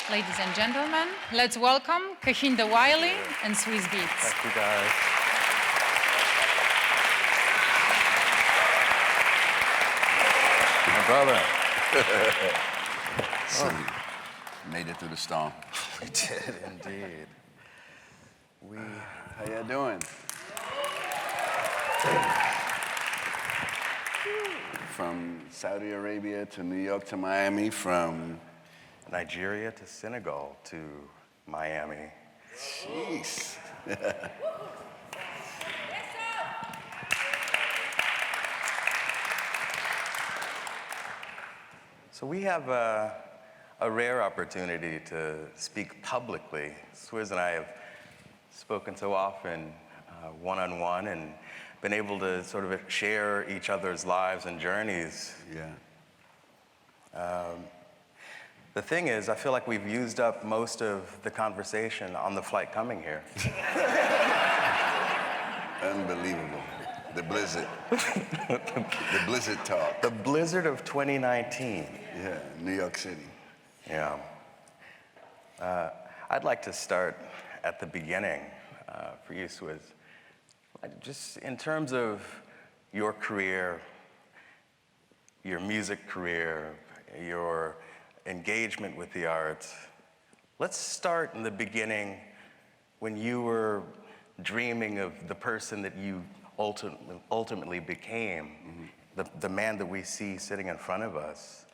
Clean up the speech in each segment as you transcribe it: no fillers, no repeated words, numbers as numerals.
Ladies and gentlemen, let's welcome Kehinde Wiley and Swizz Beatz. Thank you, guys. My brother. So, made it through the storm. We did indeed. How y'all doing? From Saudi Arabia to New York to Miami, from Nigeria to Senegal to Miami. jeez. So we have a rare opportunity to speak publicly. Swizz and I have spoken so often one-on-one and been able to sort of share each other's lives and journeys. Yeah. The thing is, I feel like we've used up most of the conversation on the flight coming here. Unbelievable. The blizzard. The blizzard talk. The blizzard of 2019. Yeah, New York City. Yeah. I'd like to start at the beginning for you, Swizz. Just in terms of your career, your music career, your engagement with the arts, let's start in the beginning when you were dreaming of the person that you ultimately became, the man that we see sitting in front of us.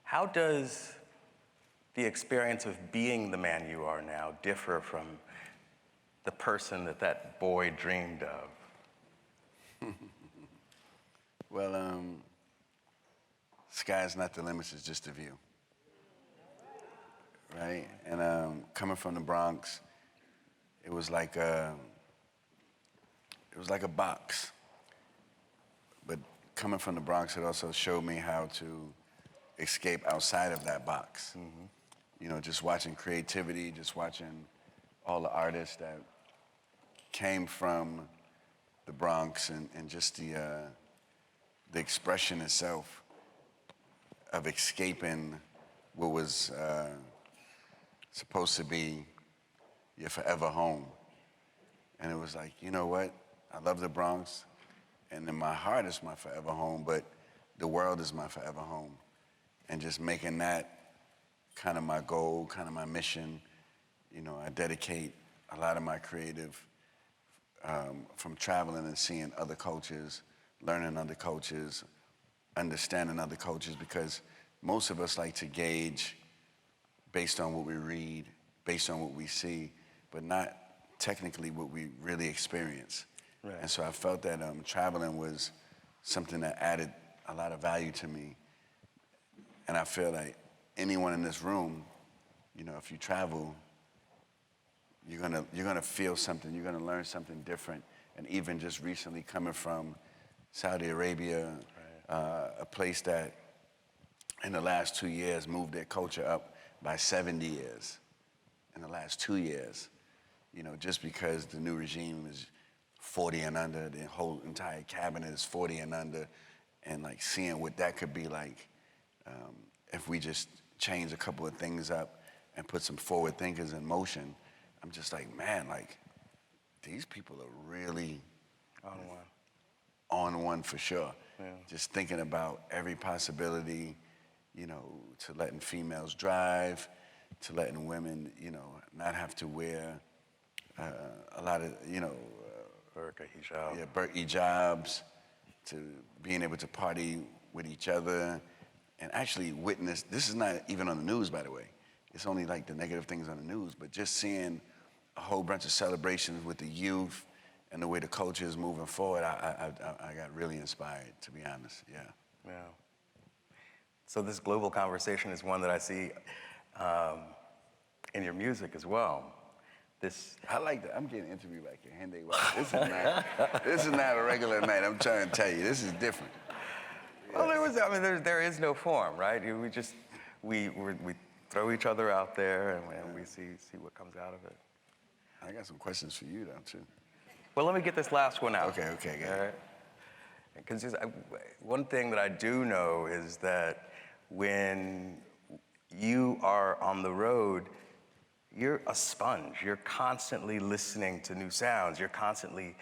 How does the experience of being the man you are now differ from the person that boy dreamed of? Well, sky's not the limit, it's just a view. Right? And coming from the Bronx, it was like a box. But coming from the Bronx, it also showed me how to escape outside of that box. You know, just watching creativity, just watching all the artists that came from the Bronx and just the expression itself of escaping what was supposed to be your forever home. And it was like, you know what? I love the Bronx, and in my heart it's my forever home, but the world is my forever home. And just making that kind of my goal, kind of my mission. You know, I dedicate a lot of my creative from traveling and seeing other cultures, learning other cultures, understanding other cultures, because most of us like to gauge based on what we read, based on what we see, but not technically what we really experience. Right. And so I felt that traveling was something that added a lot of value to me. And I feel like anyone in this room, you know, if you travel, you're gonna feel something, you're gonna learn something different. And even just recently coming from Saudi Arabia, a place that in the last 2 years moved their culture up by 70 years in the last 2 years. You know, just because the new regime is 40 and under, the whole entire cabinet is 40 and under, and like seeing what that could be like if we just change a couple of things up and put some forward thinkers in motion. I'm just like, man, like, these people are really on one for sure. Yeah. Just thinking about every possibility, you know, to letting females drive, to letting women, you know, not have to wear a lot of, you know, Burqa, hijab. yeah, hijabs, to being able to party with each other and actually witness. This is not even on the news, by the way. It's only like the negative things on the news, but just seeing a whole bunch of celebrations with the youth and the way the culture is moving forward, I got really inspired, to be honest, yeah. Yeah. So this global conversation is one that I see in your music as well. I like that. I'm getting interviewed by Kehinde Wiley. This is not a regular night. I'm trying to tell you, this is different. Well, there is no form, right? We throw each other out there and we see what comes out of it. I got some questions for you, though, too. Well, let me get this last one out. Okay, good. All right. Because one thing that I do know is that when you are on the road, you're a sponge. You're constantly listening to new sounds. You're constantly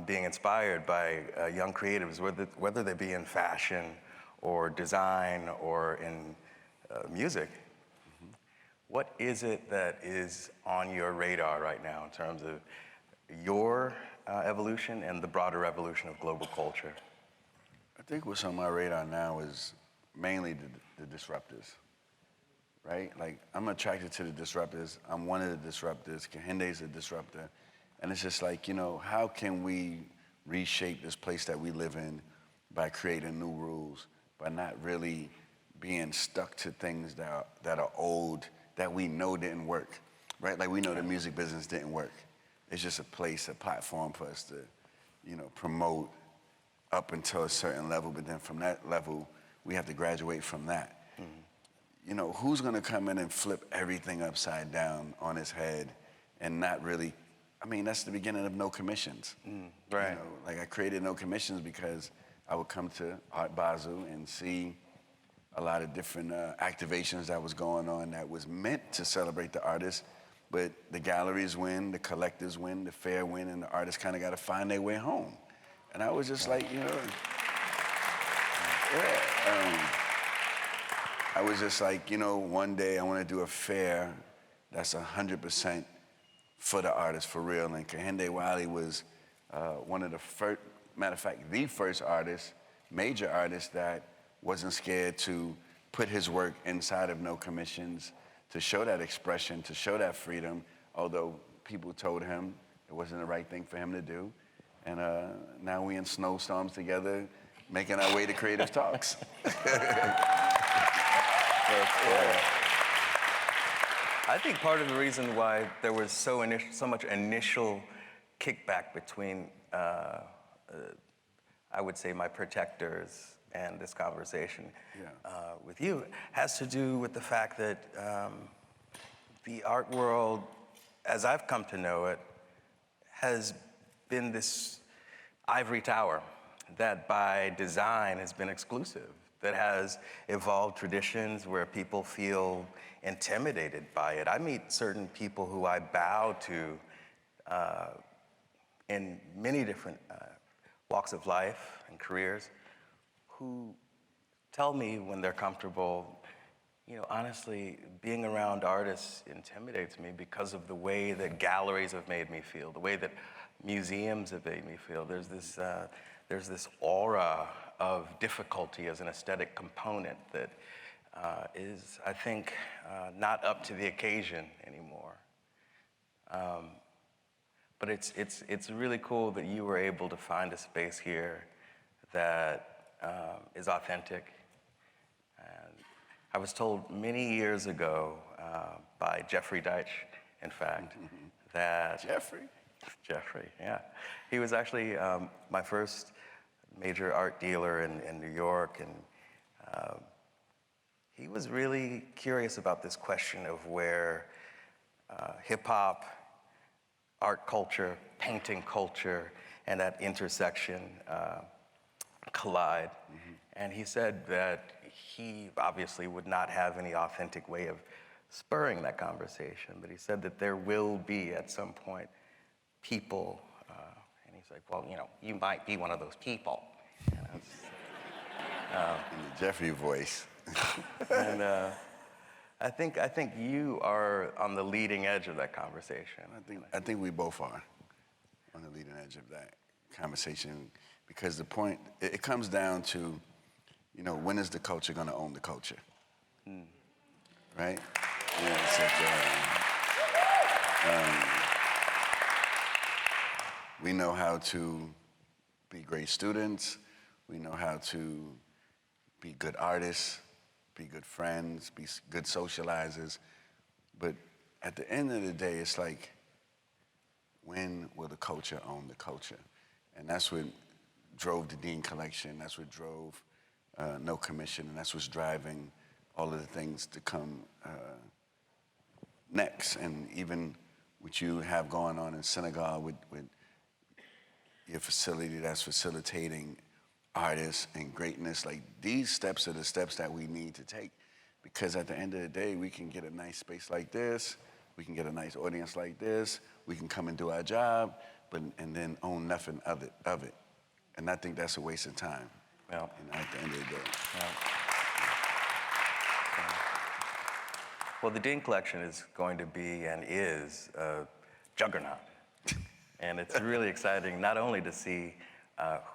being inspired by young creatives, whether they be in fashion or design or in music. What is it that is on your radar right now in terms of your evolution and the broader evolution of global culture? I think what's on my radar now is mainly the disruptors, right? Like, I'm attracted to the disruptors. I'm one of the disruptors. Kehinde's a disruptor. And it's just like, you know, how can we reshape this place that we live in by creating new rules, by not really being stuck to things that are old, that we know didn't work, right? Like, we know the music business didn't work. It's just a place, a platform for us to, you know, promote up until a certain level, but then from that level, we have to graduate from that. You know, who's gonna come in and flip everything upside down on his head and not really, I mean, that's the beginning of No Commissions. Right. You know, like, I created No Commissions because I would come to Art Basel and see a lot of different activations that was going on that was meant to celebrate the artists, but the galleries win, the collectors win, the fair win, and the artists kind of got to find their way home. And I was just like, you know, I was just like, you know, one day I want to do a fair that's 100% for the artist, for real. And Kehinde Wiley was one of the first, matter of fact, the first artist, major artist that wasn't scared to put his work inside of No Commissions, to show that expression, to show that freedom, although people told him it wasn't the right thing for him to do. And now we in snowstorms together, making our way to Creative Talks. I think part of the reason why there was so much initial kickback between, I would say, my protectors and this conversation with you has to do with the fact that the art world, as I've come to know it, has been this ivory tower that by design has been exclusive, that has evolved traditions where people feel intimidated by it. I meet certain people who I bow to in many different walks of life and careers, who tell me when they're comfortable, you know, honestly, being around artists intimidates me because of the way that galleries have made me feel, the way that museums have made me feel. There's this aura of difficulty as an aesthetic component that is, I think, not up to the occasion anymore. But it's really cool that you were able to find a space here that is authentic. And I was told many years ago by Jeffrey Deitch, in fact, that... Jeffrey, yeah. He was actually my first major art dealer in New York, and he was really curious about this question of where hip-hop, art culture, painting culture, and that intersection collide. And he said that he obviously would not have any authentic way of spurring that conversation, but he said that there will be at some point people, and he's like, well, you know, you might be one of those people. And I was, in the Jeffrey voice. and I think you are on the leading edge of that conversation. I think we both are on the leading edge of that conversation, because the point, it comes down to, you know, when is the culture going to own the culture? Right? Yeah, it's like, we know how to be great students. We know how to be good artists, be good friends, be good socializers. But at the end of the day, it's like, when will the culture own the culture? And that's what drove the Dean Collection. That's what drove No Commission. And that's what's driving all of the things to come next. And even what you have going on in Senegal with your facility that's facilitating artists and greatness, like, these steps are the steps that we need to take. because at the end of the day, we can get a nice space like this, we can get a nice audience like this, we can come and do our job, and then own nothing of it. And I think that's a waste of time. Yeah. At the end of the day. Yeah. Well, the Dean Collection is going to be and is a juggernaut. And it's really exciting not only to see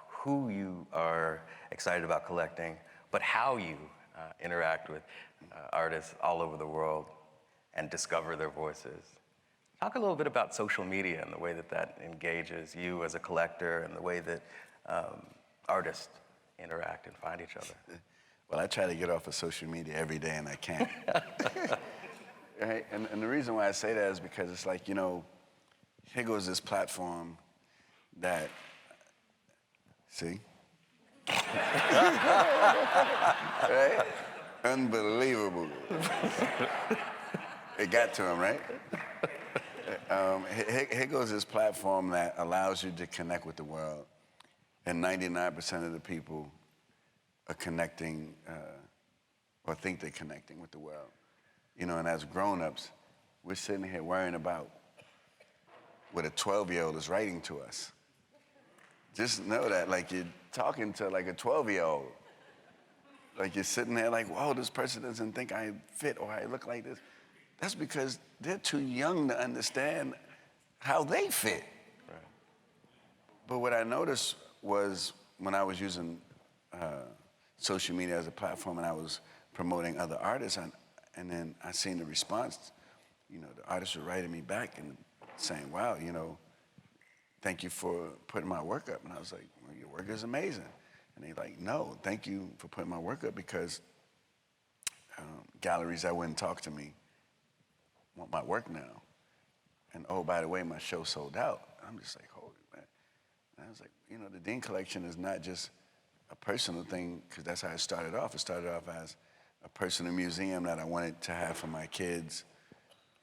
who you are excited about collecting, but how you interact with artists all over the world and discover their voices. Talk a little bit about social media and the way that engages you as a collector and the way that artists interact and find each other. Well, I try to get off of social media every day, and I can't. Right? And the reason why I say that is because it's like, here goes this platform that, see? Right? Unbelievable. It got to him, right? Here goes this platform that allows you to connect with the world, and 99% of the people are connecting or think they're connecting with the world. And as grown-ups, we're sitting here worrying about what a 12-year-old is writing to us. Just know that, like, you're talking to, like, a 12-year-old. Like, you're sitting there like, whoa, this person doesn't think I fit or I look like this. That's because they're too young to understand how they fit. Right. But what I noticed was when I was using social media as a platform and I was promoting other artists, and then I seen the response, the artists were writing me back and saying, wow, thank you for putting my work up. And I was like, well, your work is amazing. And they're like, no, thank you for putting my work up because galleries that wouldn't talk to me want my work now. And oh, by the way, my show sold out. I'm just like, holy man. And I was like, the Dean Collection is not just a personal thing, because that's how it started off. It started off as a personal museum that I wanted to have for my kids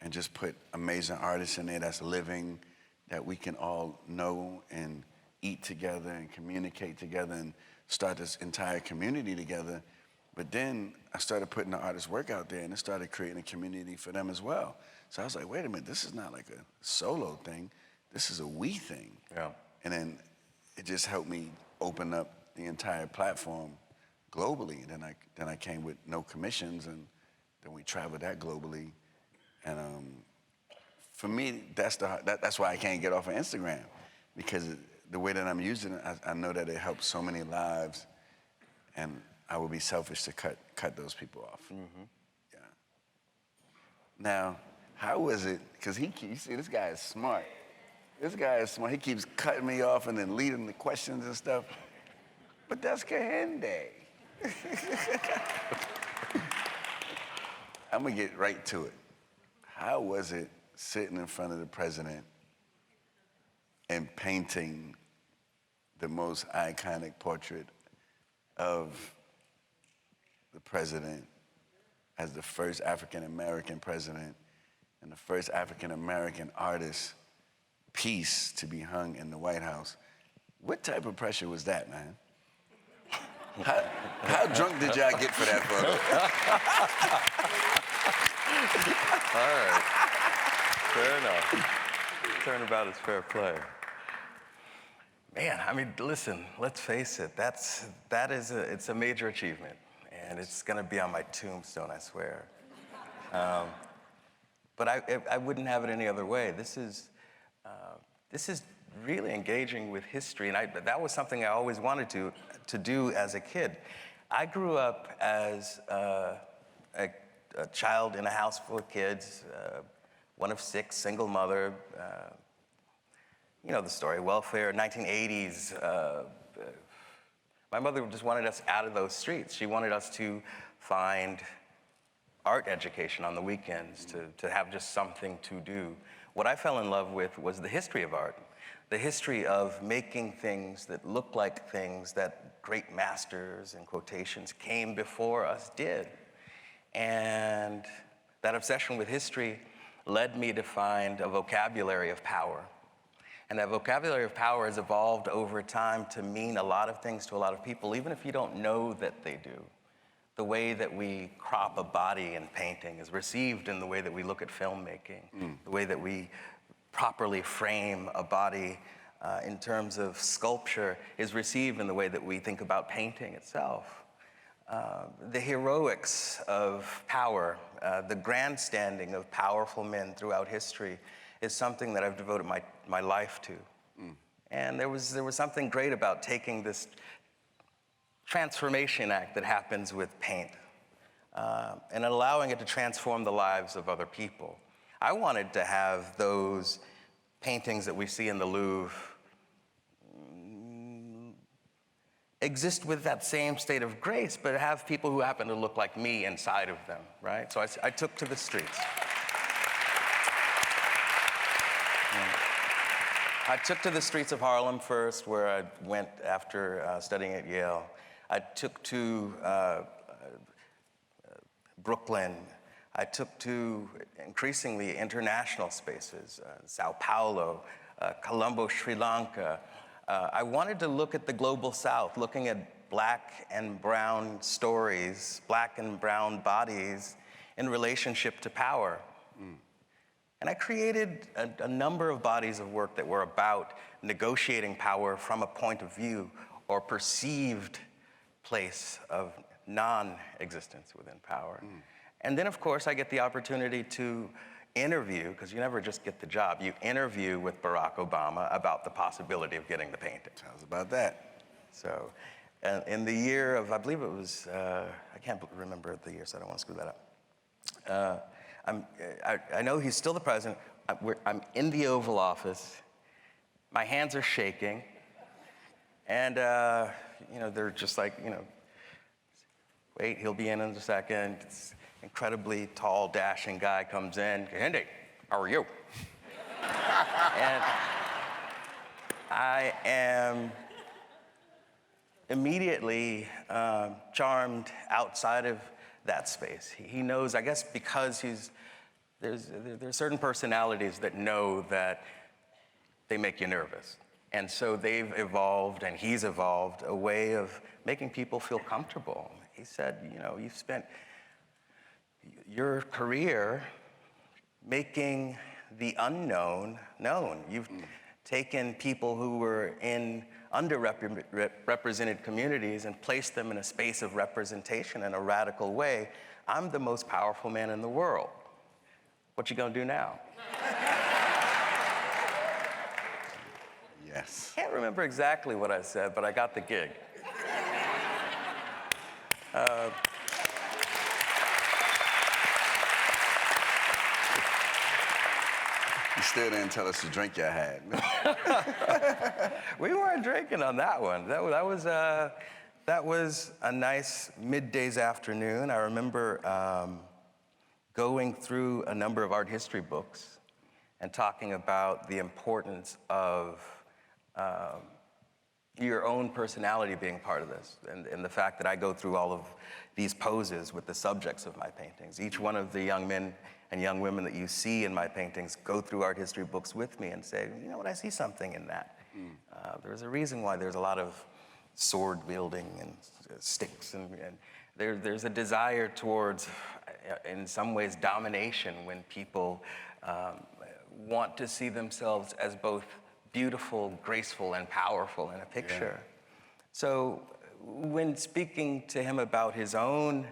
and just put amazing artists in there that's living, that we can all know and eat together and communicate together and start this entire community together. But then I started putting the artist's work out there and it started creating a community for them as well. So I was like, wait a minute, this is not like a solo thing. This is a we thing. Yeah. And then it just helped me open up the entire platform globally. And then I came with no commissions, and then we traveled that globally. And for me, that's why I can't get off of Instagram, because the way that I'm using it, I know that it helps so many lives, and I would be selfish to cut those people off. Mm-hmm. Yeah. Now, how was it? Because you see, this guy is smart. This guy is smart. He keeps cutting me off and then leading the questions and stuff. But that's Kehinde. I'm gonna get right to it. How was it sitting in front of the president and painting the most iconic portrait of the president as the first African-American president and the first African-American artist piece to be hung in the White House? What type of pressure was that, man? How drunk did y'all get for that photo? All right. Fair enough. Turnabout is fair play. Man, I mean, listen, let's face it, it's a major achievement, and it's gonna be on my tombstone, I swear. But I wouldn't have it any other way. This is really engaging with history, and that was something I always wanted to do as a kid. I grew up as a child in a house full of kids, one of 6, single mother. You know the story, welfare, 1980s. My mother just wanted us out of those streets. She wanted us to find art education on the weekends, to have just something to do. What I fell in love with was the history of art, the history of making things that look like things that great masters, in quotations, came before us did. And that obsession with history led me to find a vocabulary of power. And that vocabulary of power has evolved over time to mean a lot of things to a lot of people, even if you don't know that they do. the way that we crop a body in painting is received in the way that we look at filmmaking, the way that we properly frame a body in terms of sculpture is received in the way that we think about painting itself. The heroics of power, the grandstanding of powerful men throughout history is something that I've devoted my life to. And there was something great about taking this transformation act that happens with paint and allowing it to transform the lives of other people. I wanted to have those paintings that we see in the Louvre exist with that same state of grace, but have people who happen to look like me inside of them, right? So I took to the streets. I took to the streets of Harlem first, where I went after studying at Yale. I took to Brooklyn. I took to increasingly international spaces, Sao Paulo, Colombo, Sri Lanka. I wanted to look at the global South, looking at black and brown stories, black and brown bodies in relationship to power. And I created a number of bodies of work that were about negotiating power from a point of view or perceived place of non-existence within power. And then, of course, I get the opportunity to interview, because you never just get the job, you interview with Barack Obama about the possibility of getting the painting. Tell us about that. So, in the year of, I believe it was, I can't remember the year, so I don't want to screw that up. I know he's still the president. I'm in the Oval Office. My hands are shaking. And, they're just like, wait, he'll be in a second. This incredibly tall, dashing guy comes in. Kehinde, how are you? And I am immediately charmed outside of that space. He knows, I guess, because there's certain personalities that know that they make you nervous. And so they've evolved, and he's evolved, a way of making people feel comfortable. He said, you've spent your career making the unknown known. You've taken people who were in underrepresented communities and placed them in a space of representation in a radical way. I'm the most powerful man in the world. What you gonna do now? Yes. Can't remember exactly what I said, but I got the gig. You still didn't tell us the drink you had. We weren't drinking on that one. That was a nice midday's afternoon. I remember going through a number of art history books and talking about the importance of your own personality being part of this, and the fact that I go through all of these poses with the subjects of my paintings. Each one of the young men and young women that you see in my paintings go through art history books with me and say, you know what, I see something in that. There's a reason why there's a lot of sword wielding and sticks, and there's a desire towards, in some ways, domination when people want to see themselves as both beautiful, graceful, and powerful in a picture. So when speaking to him about his own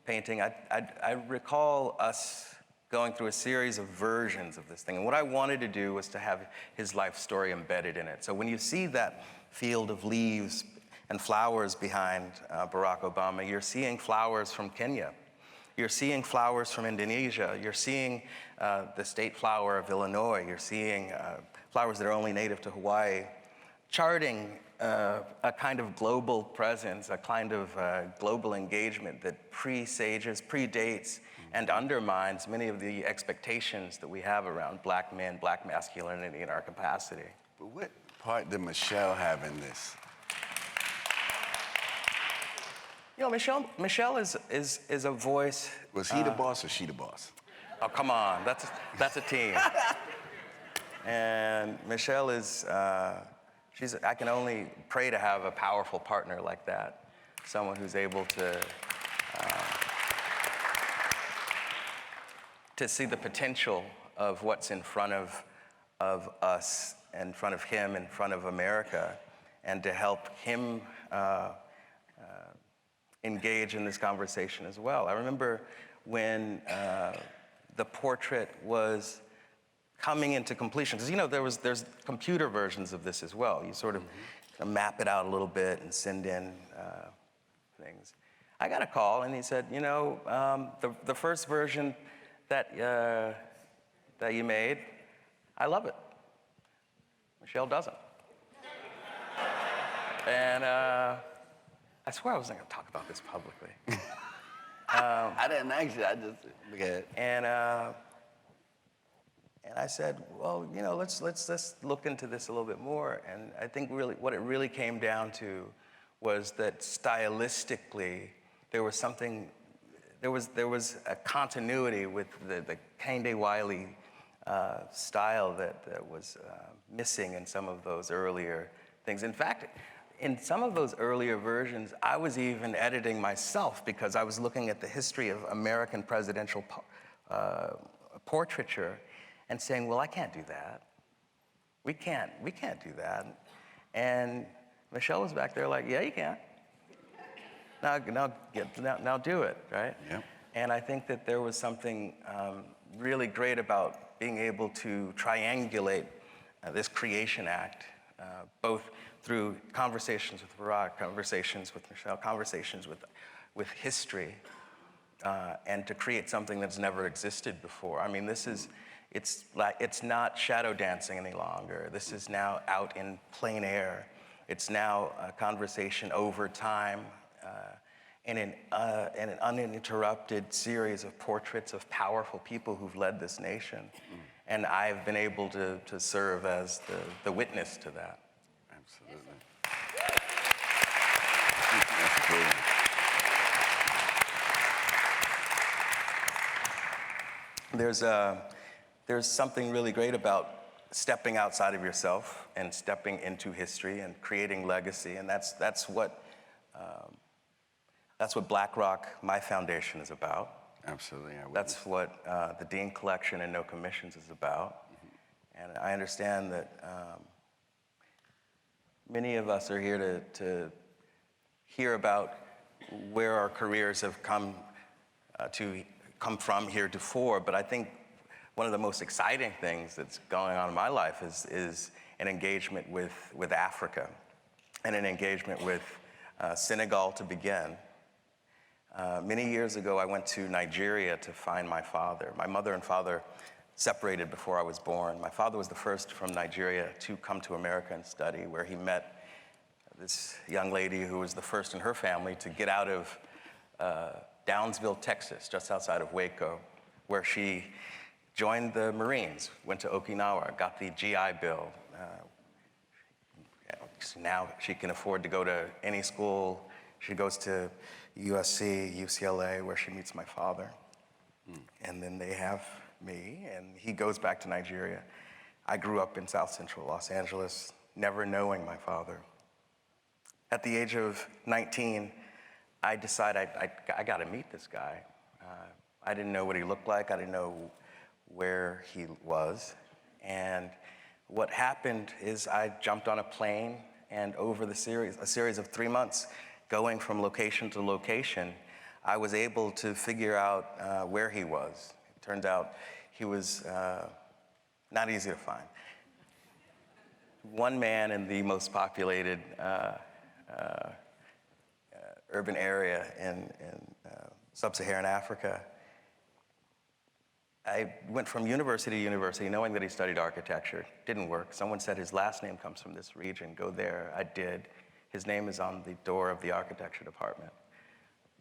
painting, I recall us going through a series of versions of this thing. And what I wanted to do was to have his life story embedded in it. So when you see that field of leaves and flowers behind Barack Obama, you're seeing flowers from Kenya. You're seeing flowers from Indonesia. You're seeing the state flower of Illinois. You're seeing flowers that are only native to Hawaii, charting a kind of global presence, a kind of global engagement that predates and undermines many of the expectations that we have around black men, black masculinity, and our capacity. But what part did Michelle have in this? Michelle is a voice. Was he the boss or she the boss? Oh, come on, that's a team. And Michelle is, I can only pray to have a powerful partner like that, someone who's able to to see the potential of what's in front of us, in front of him, in front of America, and to help him engage in this conversation as well. I remember when the portrait was coming into completion, because there's computer versions of this as well. You sort of map it out a little bit and send in things. I got a call and he said, the first version that you made, I love it. Michelle doesn't. And I swear I wasn't going to talk about this publicly. I didn't actually, I just, look at it. And I said, well, let's look into this a little bit more. And I think really what it really came down to was that stylistically, there was a continuity with the Kehinde Wiley style that was missing in some of those earlier things. In fact, in some of those earlier versions, I was even editing myself because I was looking at the history of American presidential portraiture and saying, well, I can't do that. We can't do that. And Michelle was back there like, yeah, you can. Now do it, right? Yep. And I think that there was something really great about being able to triangulate this creation act, both through conversations with Barack, conversations with Michelle, conversations with history, and to create something that's never existed before. I mean, it's not shadow dancing any longer. This is now out in plain air. It's now a conversation over time, and an uninterrupted series of portraits of powerful people who've led this nation. And I've been able to serve as the witness to that. Absolutely. That's brilliant. There's something really great about stepping outside of yourself and stepping into history and creating legacy, and that's what BlackRock, my foundation, is about. Absolutely. That's what the Dean Collection and No Commissions is about. And I understand that many of us are here to hear about where our careers have come from heretofore, but I think one of the most exciting things that's going on in my life is an engagement with Africa and an engagement with Senegal to begin. Many years ago, I went to Nigeria to find my father. My mother and father separated before I was born. My father was the first from Nigeria to come to America and study, where he met this young lady who was the first in her family to get out of Downsville, Texas, just outside of Waco, where she joined the Marines, went to Okinawa, got the GI Bill. Now she can afford to go to any school. She goes to USC, UCLA, where she meets my father. And then they have me, and he goes back to Nigeria. I grew up in South Central Los Angeles, never knowing my father. At the age of 19, I decided I got to meet this guy. I didn't know what he looked like. I didn't know where he was. And what happened is I jumped on a plane, and over a series of 3 months, going from location to location, I was able to figure out where he was. It turns out he was not easy to find. One man in the most populated urban area in sub-Saharan Africa. I went from university to university knowing that he studied architecture. Didn't work. Someone said his last name comes from this region. Go there. I did. His name is on the door of the architecture department.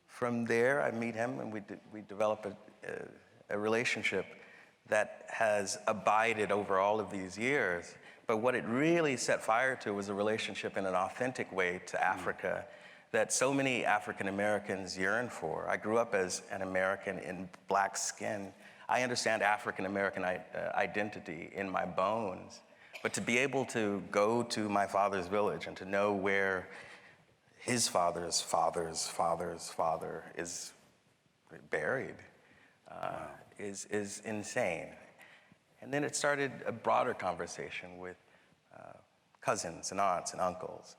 From there, I meet him, and we develop a relationship that has abided over all of these years. But what it really set fire to was a relationship in an authentic way to Africa that so many African Americans yearn for. I grew up as an American in black skin. I understand African American identity in my bones. But to be able to go to my father's village and to know where his father's father's father's father is buried is insane. And then it started a broader conversation with cousins and aunts and uncles,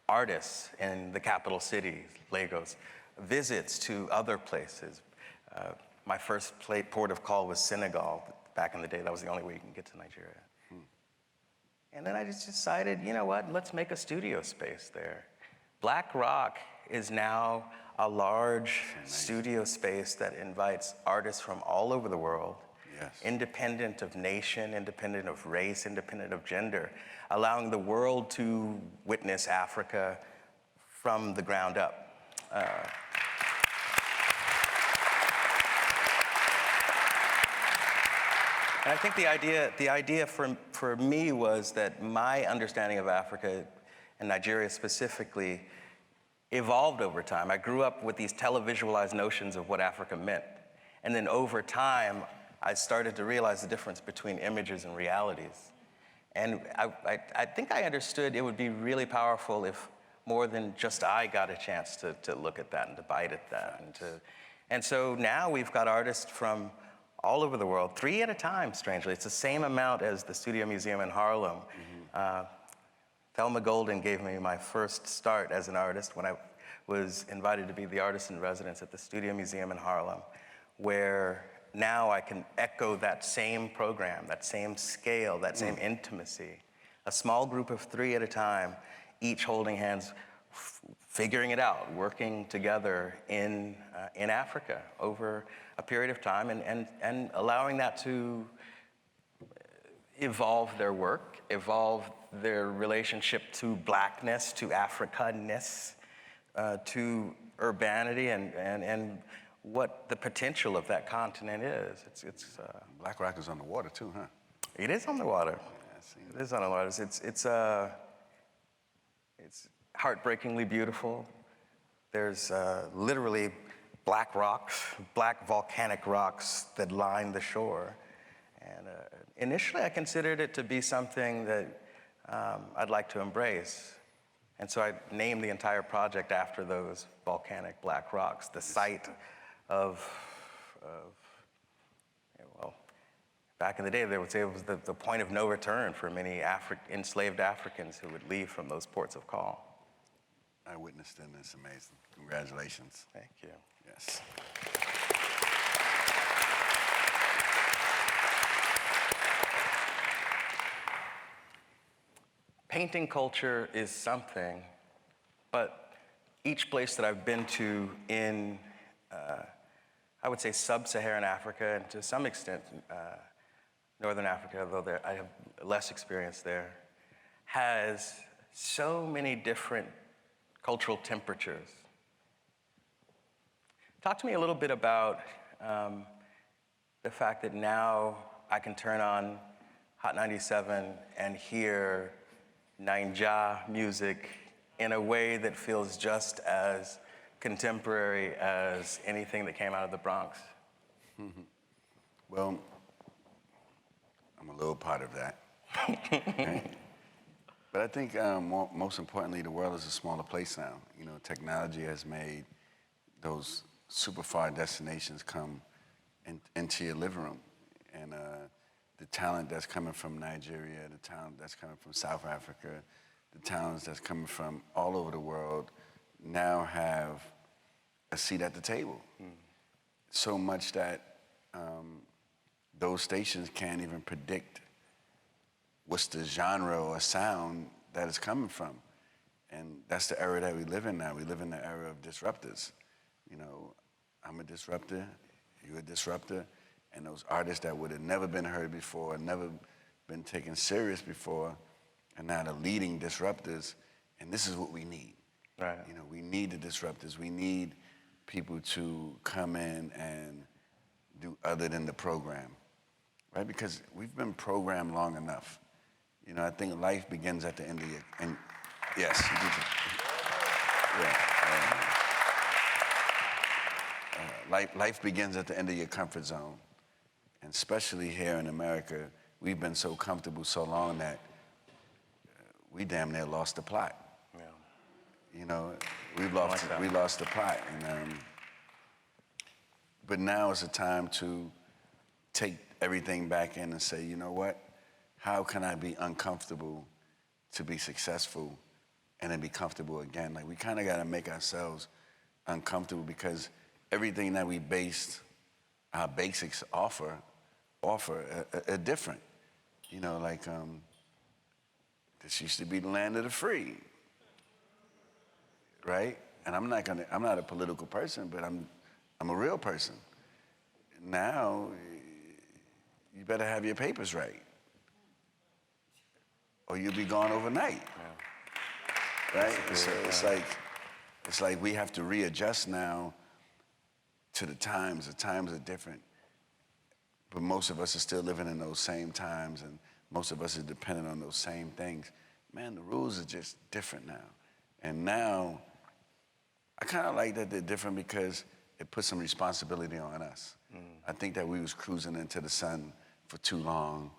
artists in the capital cities, Lagos, visits to other places. My first port of call was Senegal. Back in the day, that was the only way you can get to Nigeria. And then I just decided, you know what, let's make a studio space there. Black Rock is now a large studio space that invites artists from all over the world, independent of nation, independent of race, independent of gender, allowing the world to witness Africa from the ground up. And I think the idea for me was that my understanding of Africa, and Nigeria specifically, evolved over time. I grew up with these televisualized notions of what Africa meant. And then over time, I started to realize the difference between images and realities. And I think I understood it would be really powerful if more than just I got a chance to look at that and to bite at that. And so now we've got artists from all over the world, 3 at a time, strangely. It's the same amount as the Studio Museum in Harlem. Thelma Golden gave me my first start as an artist when I was invited to be the artist in residence at the Studio Museum in Harlem, where now I can echo that same program, that same scale, that same intimacy. A small group of 3 at a time, each holding hands, figuring it out, working together in Africa over a period of time, and allowing that to evolve their work, evolve their relationship to blackness, to Africanness, to urbanity, and what the potential of that continent is. It's Black Rock is on the water too, huh? It is on the water. Yeah, it is on the water. It's heartbreakingly beautiful. There's literally black rocks, black volcanic rocks that line the shore. And initially I considered it to be something that I'd like to embrace. And so I named the entire project after those volcanic black rocks, the site of well, back in the day, they would say it was the point of no return for many enslaved Africans who would leave from those ports of call. I witnessed it, and it's amazing. Congratulations. Thank you. Yes. Painting culture is something, but each place that I've been to in, I would say, sub-Saharan Africa, and to some extent, Northern Africa, although I have less experience there, has so many different cultural temperatures. Talk to me a little bit about the fact that now I can turn on Hot 97 and hear Naija music in a way that feels just as contemporary as anything that came out of the Bronx. Well, I'm a little part of that. Right? But I think most importantly, the world is a smaller place now. You know, technology has made those super far destinations come into your living room. And the talent that's coming from Nigeria, the talent that's coming from South Africa, the talents that's coming from all over the world now have a seat at the table. So much that those stations can't even predict what's the genre or sound that it's coming from. And that's the era that we live in now. We live in the era of disruptors. You know, I'm a disruptor, you're a disruptor, and those artists that would have never been heard before, never been taken serious before, and now the leading disruptors, and this is what we need. Right. You know, we need the disruptors. We need people to come in and do other than the program, right? Because we've been programmed long enough. You know, I think life begins at the end of your, and yes, you do. Yeah. Life begins at the end of your comfort zone. And especially here in America, we've been so comfortable so long that we damn near lost the plot. Yeah. You know, we lost the plot. And, but now is the time to take everything back in and say, you know what? How can I be uncomfortable to be successful and then be comfortable again? Like, we kind of got to make ourselves uncomfortable, because everything that we based our basics offer are different. You know, like, this used to be the land of the free, right? And I'm not a political person, but I'm a real person. Now, you better have your papers right, or you'll be gone overnight, right? So it's like we have to readjust now to the times. The times are different, but most of us are still living in those same times, and most of us are dependent on those same things. Man, the rules are just different now. And now, I kind of like that they're different because it puts some responsibility on us. I think that we was cruising into the sun for too long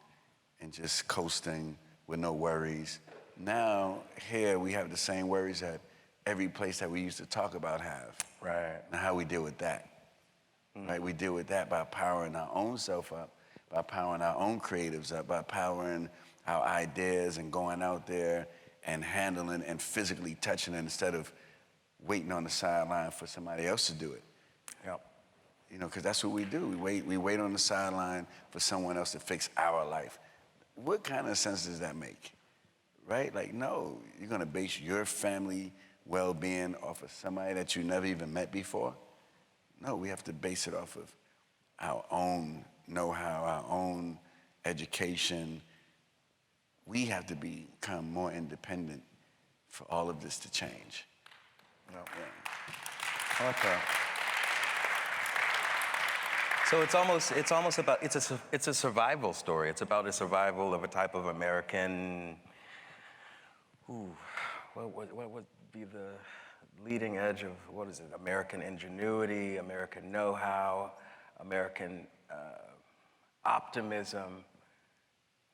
and just coasting with no worries. Now, here we have the same worries that every place that we used to talk about have. Right. Now, how we deal with that? Right? We deal with that by powering our own self up, by powering our own creatives up, by powering our ideas and going out there and handling and physically touching it instead of waiting on the sideline for somebody else to do it. Yep. You know, because that's what we do. We wait on the sideline for someone else to fix our life. What kind of sense does that make? Right? Like, no, you're gonna base your family well-being off of somebody that you never even met before? No, we have to base it off of our own know-how, our own education. We have to become more independent for all of this to change. No. Yeah. I like that. So it's almost about, it's a survival story. It's about a survival of a type of American, what would be the leading edge of, what is it, American ingenuity, American know-how, American optimism.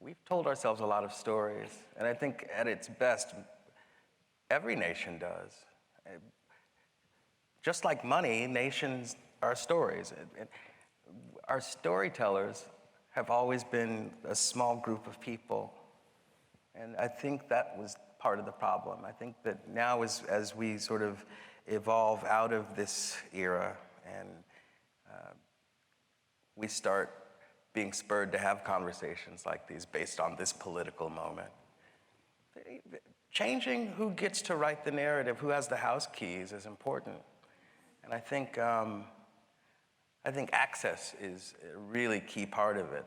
We've told ourselves a lot of stories, and I think at its best, every nation does. Just like money, nations are stories. Our storytellers have always been a small group of people, and I think that was part of the problem. I think that now as we sort of evolve out of this era and we start being spurred to have conversations like these based on this political moment, changing who gets to write the narrative, who has the house keys, is important. And I think access is a really key part of it,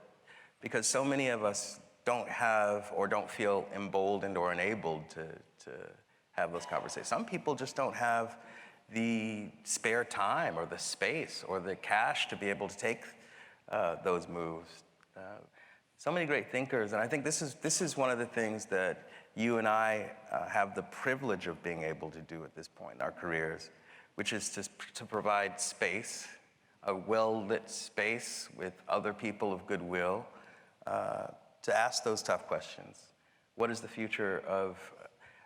because so many of us don't have or don't feel emboldened or enabled to have those conversations. Some people just don't have the spare time or the space or the cash to be able to take those moves. So many great thinkers, and I think this is one of the things that you and I have the privilege of being able to do at this point in our careers, which is to provide space, a well-lit space with other people of goodwill, to ask those tough questions. What does the future of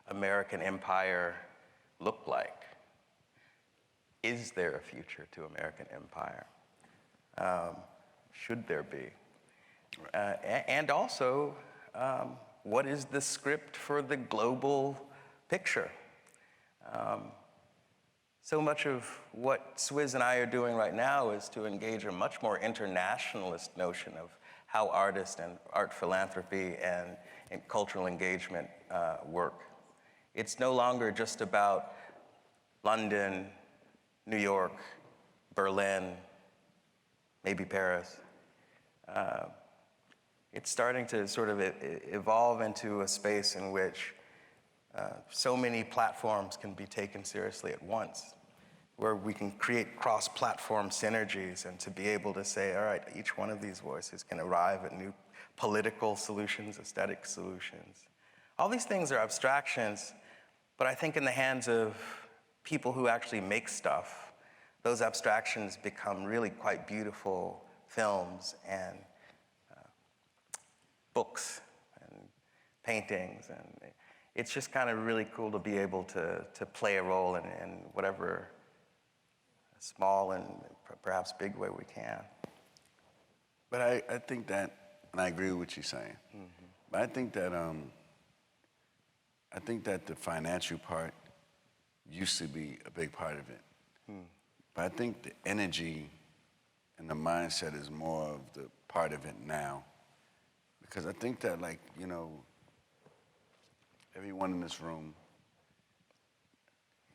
American empire look like? Is there a future to American empire? Should there be? And also, what is the script for the global picture? So much of what Swizz and I are doing right now is to engage a much more internationalist notion of how artists and art philanthropy and cultural engagement work. It's no longer just about London, New York, Berlin, maybe Paris. It's starting to sort of evolve into a space in which so many platforms can be taken seriously at once, where we can create cross-platform synergies and to be able to say, all right, each one of these voices can arrive at new political solutions, aesthetic solutions. All these things are abstractions, but I think in the hands of people who actually make stuff, those abstractions become really quite beautiful films and books and paintings, and it's just kind of really cool to be able to play a role in whatever small and perhaps big way we can. But I think that, and I agree with what you're saying, but I think that the financial part used to be a big part of it. But I think the energy and the mindset is more of the part of it now. Because I think that, like, you know, everyone in this room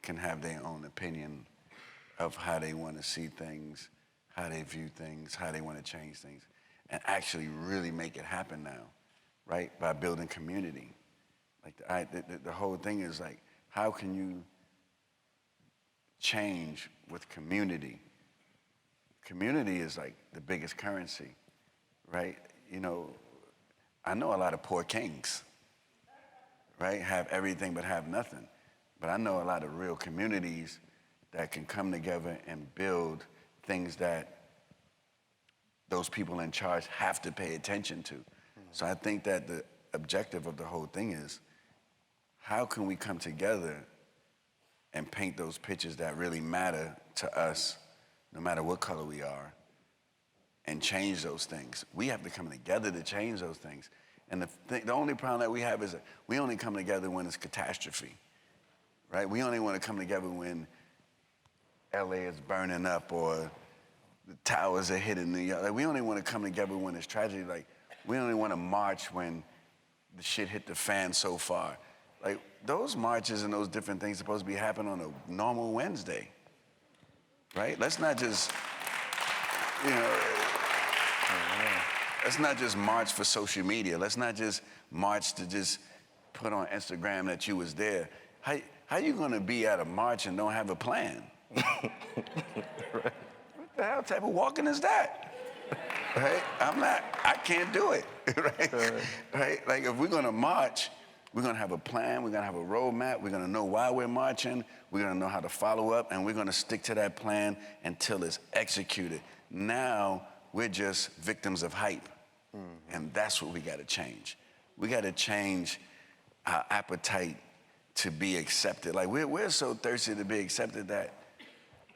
can have their own opinion of how they want to see things, how they view things, how they want to change things, and actually really make it happen now, right? By building community. Like, the whole thing is like, how can you change with community? Community is like the biggest currency, right? You know, I know a lot of poor kings, right? Have everything but have nothing. But I know a lot of real communities that can come together and build things that those people in charge have to pay attention to. So I think that the objective of the whole thing is, how can we come together and paint those pictures that really matter to us, no matter what color we are, and change those things? We have to come together to change those things. And the only problem that we have is that we only come together when it's catastrophe, right? We only want to come together when LA is burning up or the towers are hitting New York. Like, we only want to come together when it's tragedy. Like, we only want to march when the shit hit the fan so far. Like, those marches and those different things are supposed to be happening on a normal Wednesday, right? Let's not just, you know, let's not just march for social media. Let's not just march to just put on Instagram that you was there. How you gonna be at a march and don't have a plan? Right. What the hell type of walking is that? Right? I can't do it, right? Right? Like, if we're gonna march, we're gonna have a plan, we're gonna have a roadmap, we're gonna know why we're marching, we're gonna know how to follow up, and we're gonna stick to that plan until it's executed. Now, we're just victims of hype, and that's what we gotta change. We gotta change our appetite to be accepted. Like, we're so thirsty to be accepted that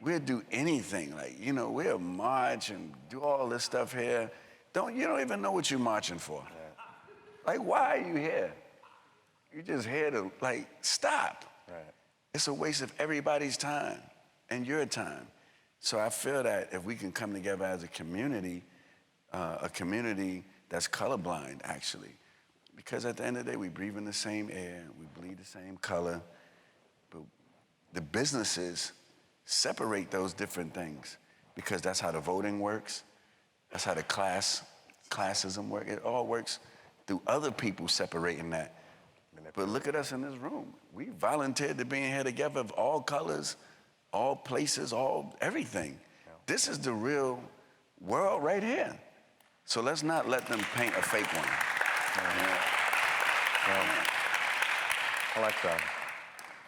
we'll do anything. Like, you know, we'll march and do all this stuff here. You don't even know what you're marching for. Like, why are you here? You're just here to, like, stop. Right. It's a waste of everybody's time and your time. So I feel that if we can come together as a community that's colorblind, actually, because at the end of the day, we breathe in the same air, we bleed the same color, but the businesses separate those different things, because that's how the voting works, that's how the classism works. It all works through other people separating that. But look at us in this room. We volunteered to be in here together of all colors, all places, everything. Yeah. This is the real world right here. So let's not let them paint a fake one. Yeah. I like that.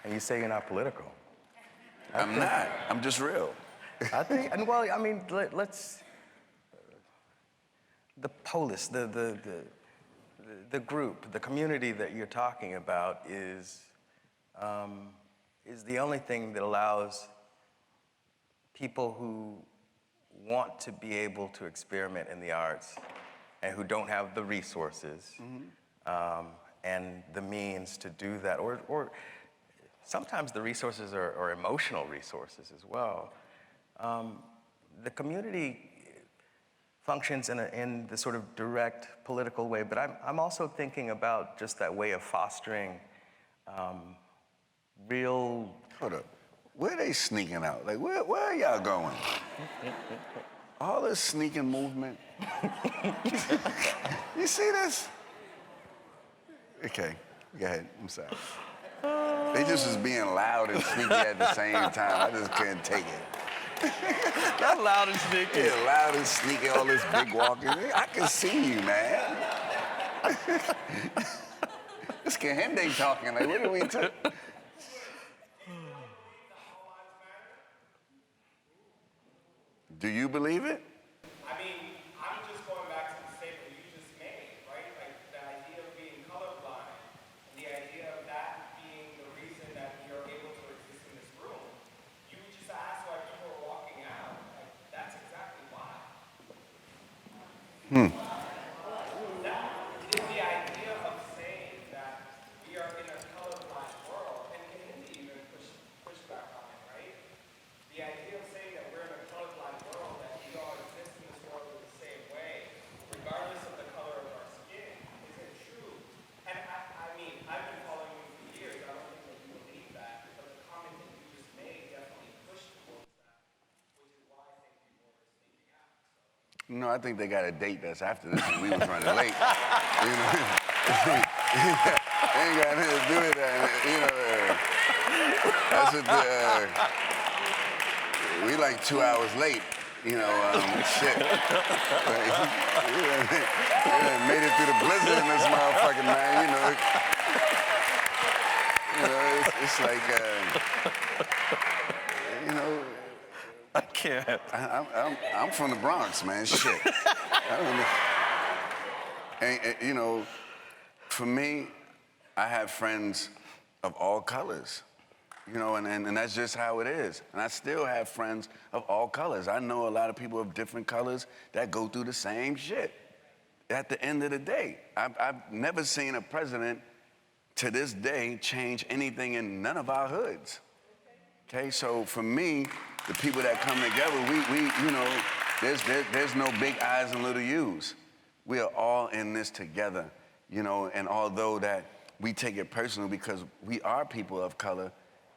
And you say you're not political. I'm not. I'm just real. I think, and well, I mean, let's, the polis, the group, the community that you're talking about is the only thing that allows people who want to be able to experiment in the arts and who don't have the resources and the means to do that, or sometimes the resources are emotional resources as well. The community functions in the sort of direct political way, but I'm also thinking about just that way of fostering real... Hold up. Where are they sneaking out? Like, where are y'all going? All this sneaking movement. You see this? Okay, go ahead. I'm sorry. They just was being loud and sneaky at the same time. I just couldn't take it. Not loud and sneaky. Yeah, loud and sneaky, all this big walking. I can see you, man. This Kehinde talking, like, what are we talking? Do you believe it? I mean, I'm just going back to the statement you just made, right? Like, the idea of being colorblind, and the idea of that being the reason that you're able to exist in this room. You just asked why people are walking out. Like, that's exactly why. No, I think they got a date that's after this, and we was running late. You know, ain't got nothing to do with that. You know, that's what we like 2 hours late. You know, shit. Like, we done made it through the blizzard in this motherfucking man. You know, it's like, you know. I can't. I'm from the Bronx, man. Shit. I don't know. And, you know, for me, I have friends of all colors. You know, and that's just how it is. And I still have friends of all colors. I know a lot of people of different colors that go through the same shit. At the end of the day, I've never seen a president to this day change anything in none of our hoods. Okay, so for me, the people that come together, we you know, there's no big I's and little U's. We are all in this together, you know, and although that we take it personal because we are people of color,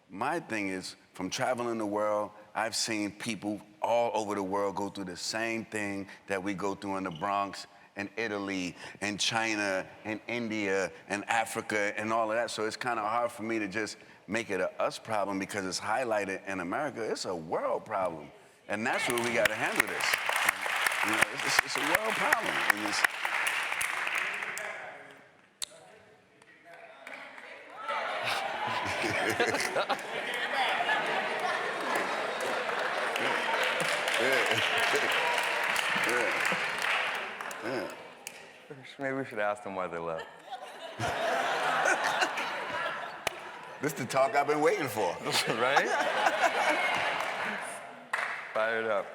my thing is, from traveling the world, I've seen people all over the world go through the same thing that we go through in the Bronx, and Italy, and China, and India, and Africa, and all of that. So it's kind of hard for me to just make it a us problem because it's highlighted in America. It's a world problem. And that's where we got to handle this. You know, it's a world problem. And it's, Maybe we should ask them why they left. this is the talk I've been waiting for. Right? Fired up.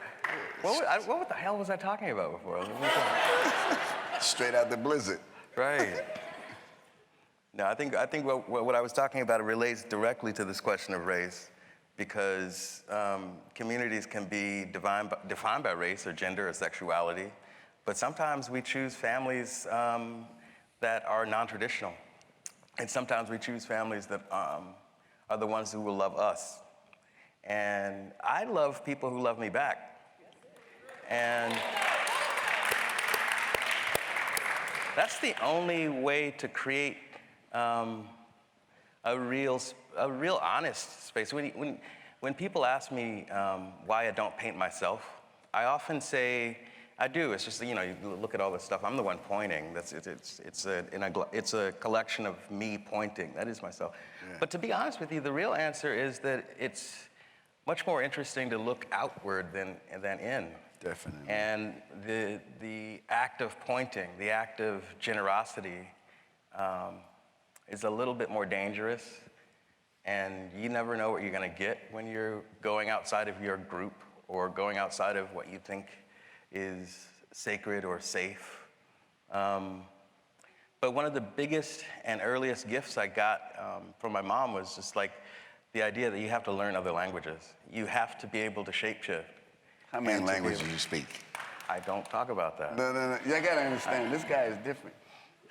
What the hell was I talking about before? Straight out the blizzard. Right. No, I think what I was talking about relates directly to this question of race, because communities can be defined by race or gender or sexuality, but sometimes we choose families that are non-traditional, and sometimes we choose families that are the ones who will love us. And I love people who love me back. And that's the only way to create a real honest space. When people ask me why I don't paint myself, I often say, I do. It's just, you know, you look at all this stuff. I'm the one pointing. It's a collection of me pointing. That is myself. Yeah. But to be honest with you, the real answer is that it's much more interesting to look outward than in. Definitely. And the act of pointing, the act of generosity, is a little bit more dangerous, and you never know what you're going to get when you're going outside of your group or going outside of what you think is sacred or safe. But one of the biggest and earliest gifts I got from my mom was just like the idea that you have to learn other languages. You have to be able to shapeshift. How many languages do you speak? I don't talk about that. No. You gotta understand, this guy is different.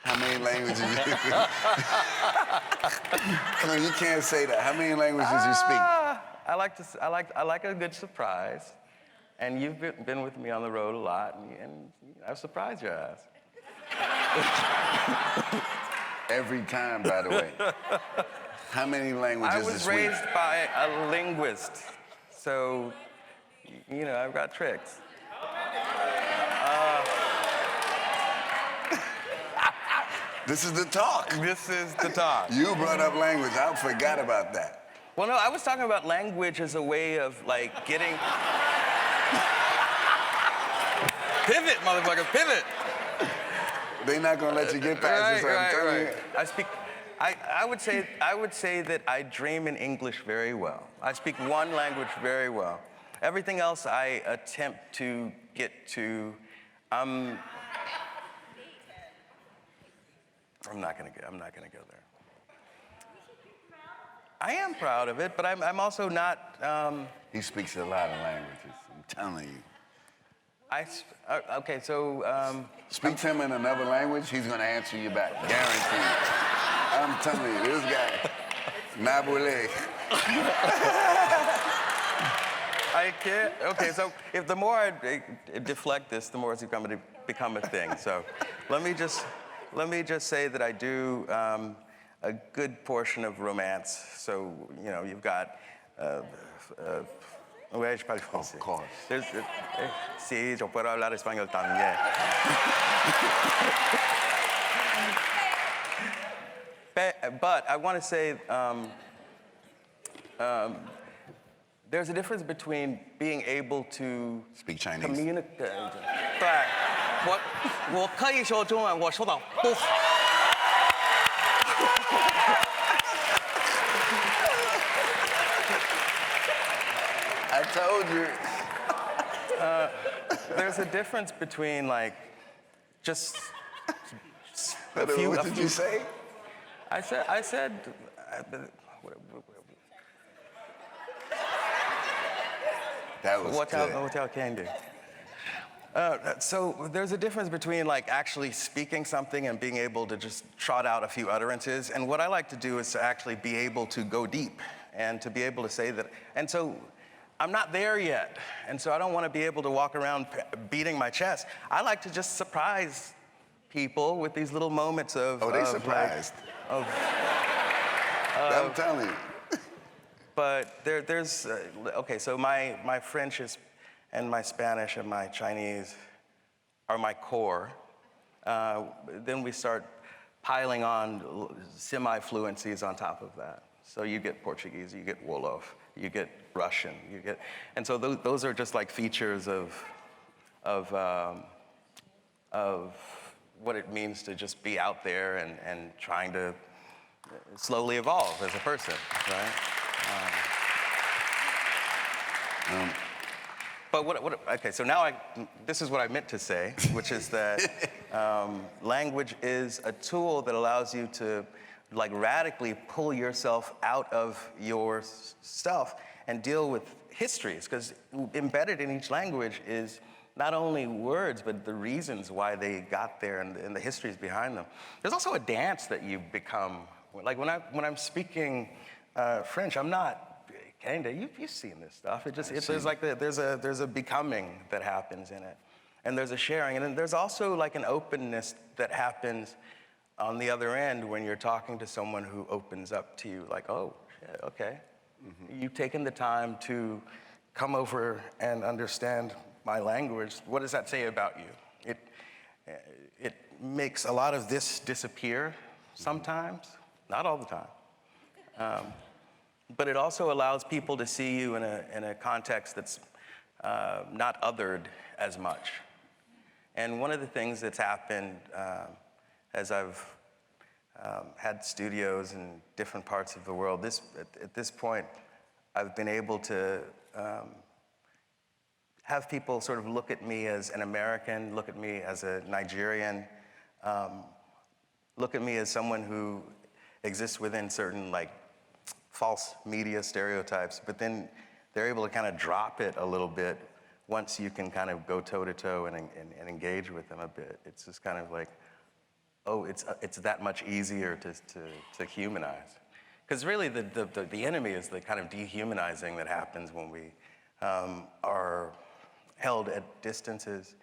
How many languages you speak? Come on, you can't say that. How many languages you speak? I like a good surprise. And you've been with me on the road a lot, and I've surprised your ass. Every time, by the way. How many languages I was raised by a linguist, so, you know, I've got tricks. This is the talk. This is the talk. You brought up language. I forgot about that. Well, no, I was talking about language as a way of, like, getting... Pivot, motherfucker, pivot! They're not gonna let you get past this. I'm telling you. I speak... I would say that I dream in English very well. I speak one language very well. Everything else I attempt to get to. I'm not gonna go there. I am proud of it, but I'm also not. He speaks a lot of languages. I'm telling you. Okay, so. Speak to him in another language, he's gonna answer you back, guaranteed. I'm telling you, this guy, Nabule. I can't. Okay, so if the more I deflect this, the more it's going to become a thing. So let me just say that I do a good portion of romance. So, you know, you've got... ouais, je parle français. Of course. Si, yo puedo hablar español también. But I want to say there's a difference between being able to Speak Chinese. communicate. 对，我可以说中文，我说的不好。I told you. There's a difference between like just a What few. did you say? I said. That was good. Hotel Kehinde. So there's a difference between like actually speaking something and being able to just trot out a few utterances. And what I like to do is to actually be able to go deep and to be able to say that. And so I'm not there yet. And so I don't want to be able to walk around beating my chest. I like to just surprise people with these little moments of... Oh, they surprised. I'm telling you. But there's... okay, so my French and my Spanish and my Chinese are my core. Then we start piling on semi-fluencies on top of that. So you get Portuguese, you get Wolof, you get Russian, and so those are just like features of what it means to just be out there and trying to slowly evolve as a person, right? But okay, so now this is what I meant to say, which is that language is a tool that allows you to like radically pull yourself out of yourself and deal with histories, because embedded in each language is not only words, but the reasons why they got there and the histories behind them. There's also a dance that you become. Like when I'm speaking French, I'm not, Kehinde, you've seen this stuff. There's like there's a becoming that happens in it, and there's a sharing, and then there's also like an openness that happens on the other end when you're talking to someone who opens up to you, like, oh, shit, okay. Mm-hmm. You've taken the time to come over and understand my language. What does that say about you? It makes a lot of this disappear sometimes, not all the time. But it also allows people to see you in a context that's not othered as much. And one of the things that's happened as I've had studios in different parts of the world, at this point, I've been able to have people sort of look at me as an American, look at me as a Nigerian, look at me as someone who exists within certain like false media stereotypes, but then they're able to kind of drop it a little bit once you can kind of go toe-to-toe and engage with them a bit. It's just kind of like, oh, it's that much easier to humanize. Because really the enemy is the kind of dehumanizing that happens when we are held at distances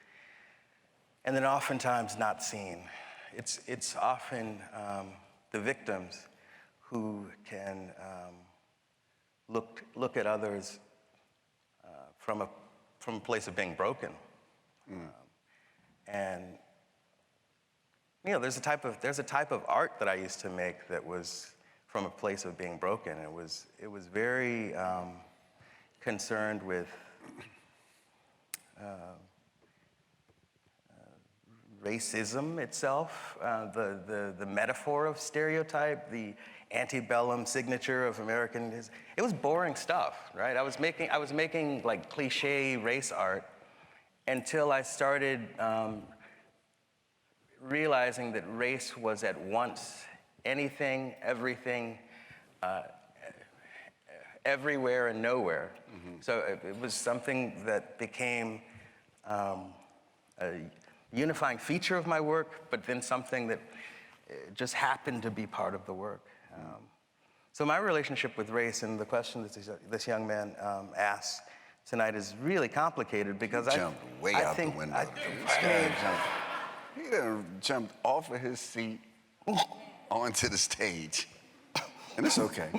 and then oftentimes not seen. It's often the victims who can look at others from a place of being broken. And you know, there's a type of art that I used to make that was from a place of being broken. It was very concerned with racism itself, the metaphor of stereotype, the antebellum signature of American. It was boring stuff, right? I was making like cliche race art until I started realizing that race was at once anything, everything, everywhere and nowhere. Mm-hmm. So it was something that became a unifying feature of my work, but then something that just happened to be part of the work. So my relationship with race and the question that this young man asked tonight is really complicated because Jumped way out the window. This guy jumped. He done jumped off of his seat onto the stage. And it's okay.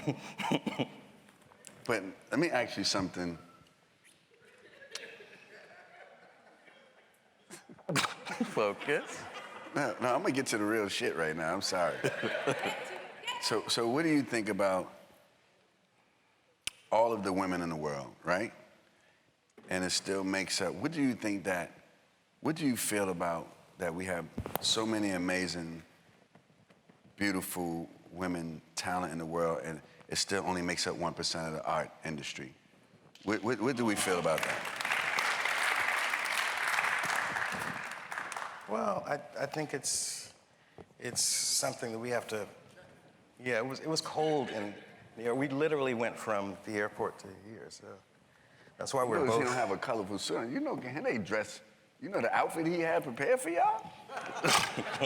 But let me ask you something. Focus. No, I'm gonna get to the real shit right now. I'm sorry. So what do you think about all of the women in the world, right? And it still makes up. What do you feel about that we have so many amazing, beautiful women, talent in the world, and it still only makes up 1% of the art industry? What do we feel about that? Well, I think it's something that we have to. Yeah, it was cold, and we literally went from the airport to here, so that's why we're both. You don't have a colorful suit on. You know, Kehinde dress. You know the outfit he had prepared for y'all.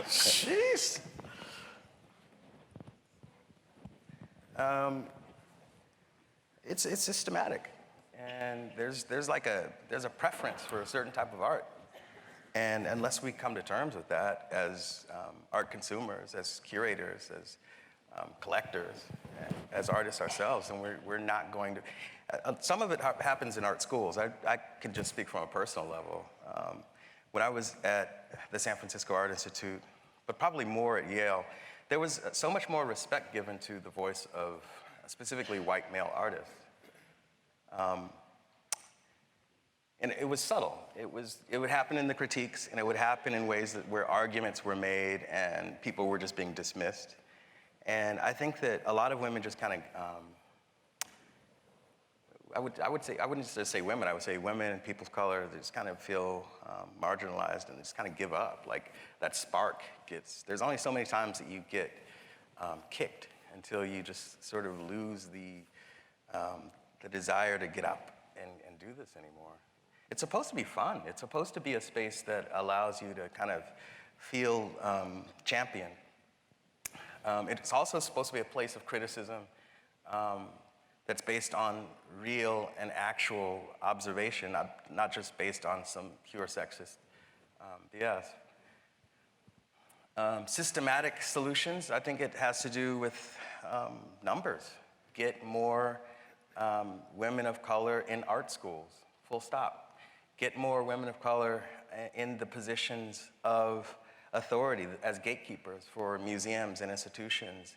Jeez. It's systematic, and there's a preference for a certain type of art, and unless we come to terms with that as art consumers, as curators, as collectors, and as artists ourselves, and we're not going to. Some of it happens in art schools. I can just speak from a personal level. When I was at the San Francisco Art Institute, but probably more at Yale, there was so much more respect given to the voice of specifically white male artists. And it was subtle. It would happen in the critiques, and it would happen in ways where arguments were made and people were just being dismissed. And I think that a lot of women just kind of, I wouldn't just say women, I would say women and people of color, they just kind of feel marginalized and just kind of give up. Like that spark there's only so many times that you get kicked until you just sort of lose the desire to get up and do this anymore. It's supposed to be fun. It's supposed to be a space that allows you to kind of feel championed. It's also supposed to be a place of criticism that's based on real and actual observation, not just based on some pure sexist BS. Systematic solutions, I think it has to do with numbers. Get more women of color in art schools, full stop. Get more women of color in the positions of authority as gatekeepers for museums and institutions,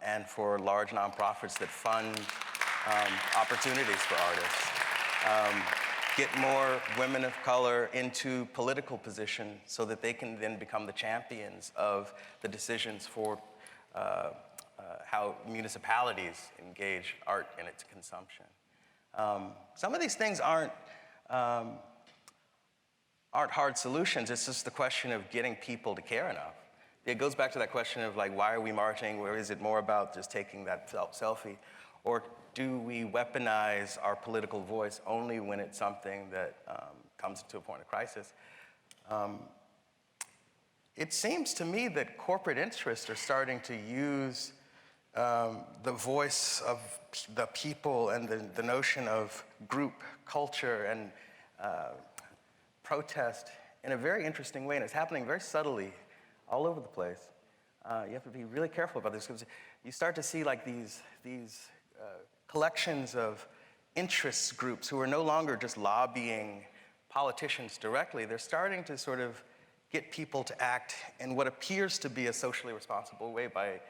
and for large nonprofits that fund opportunities for artists. Get more women of color into political positions so that they can then become the champions of the decisions for how municipalities engage art in its consumption. Some of these things aren't hard solutions. It's just the question of getting people to care enough. It goes back to that question of like, why are we marching? Or is it more about just taking that selfie? Or do we weaponize our political voice only when it's something that comes to a point of crisis? It seems to me that corporate interests are starting to use the voice of the people and the notion of group culture and protest in a very interesting way, and it's happening very subtly all over the place. You have to be really careful about this because you start to see like these collections of interest groups who are no longer just lobbying politicians directly. They're starting to sort of get people to act in what appears to be a socially responsible way by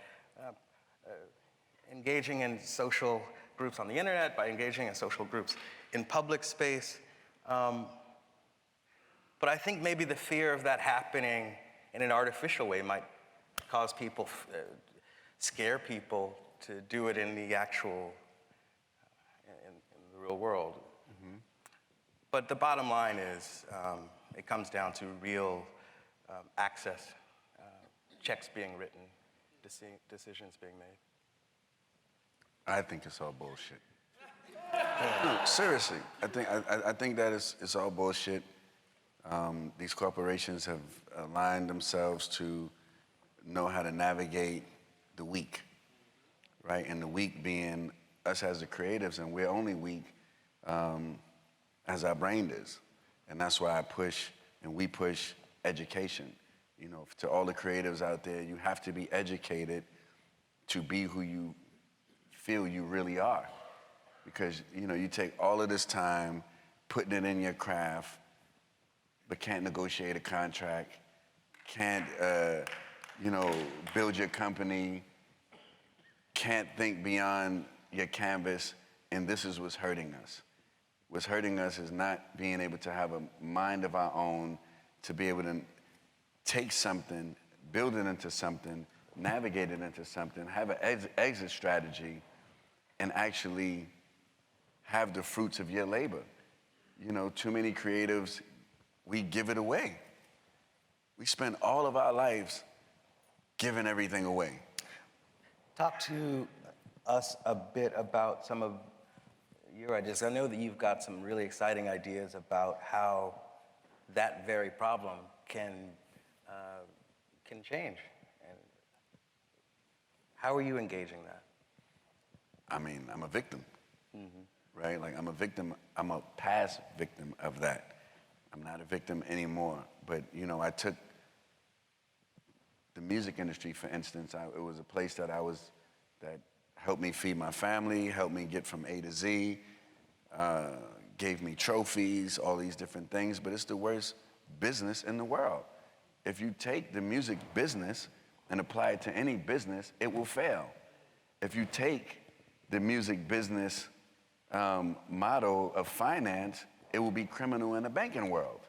engaging in social groups on the internet, by engaging in social groups in public space. But I think maybe the fear of that happening in an artificial way might cause people, scare people to do it in the actual, in the real world. Mm-hmm. But the bottom line is, it comes down to real access, checks being written, decisions being made. I think it's all bullshit. No, seriously, I think that it's all bullshit. These corporations have aligned themselves to know how to navigate the weak, right? And the weak being us as the creatives, and we're only weak as our brain is. And that's why I push, and we push education. You know, to all the creatives out there, you have to be educated to be who you feel you really are. Because, you know, you take all of this time putting it in your craft, but can't negotiate a contract, can't, you know, build your company, can't think beyond your canvas, and this is what's hurting us. What's hurting us is not being able to have a mind of our own, to be able to take something, build it into something, navigate it into something, have an exit strategy, and actually have the fruits of your labor. You know, too many creatives, we give it away. We spend all of our lives giving everything away. Talk to us a bit about some of your ideas. I know that you've got some really exciting ideas about how that very problem can change. And how are you engaging that? I mean, I'm a victim, right? Like, I'm a victim, I'm a past victim of that. I'm not a victim anymore. But, you know, I took the music industry, for instance. It was a place that that helped me feed my family, helped me get from A to Z, gave me trophies, all these different things, but it's the worst business in the world. If you take the music business and apply it to any business, it will fail. If you take the music business model of finance, it will be criminal in the banking world.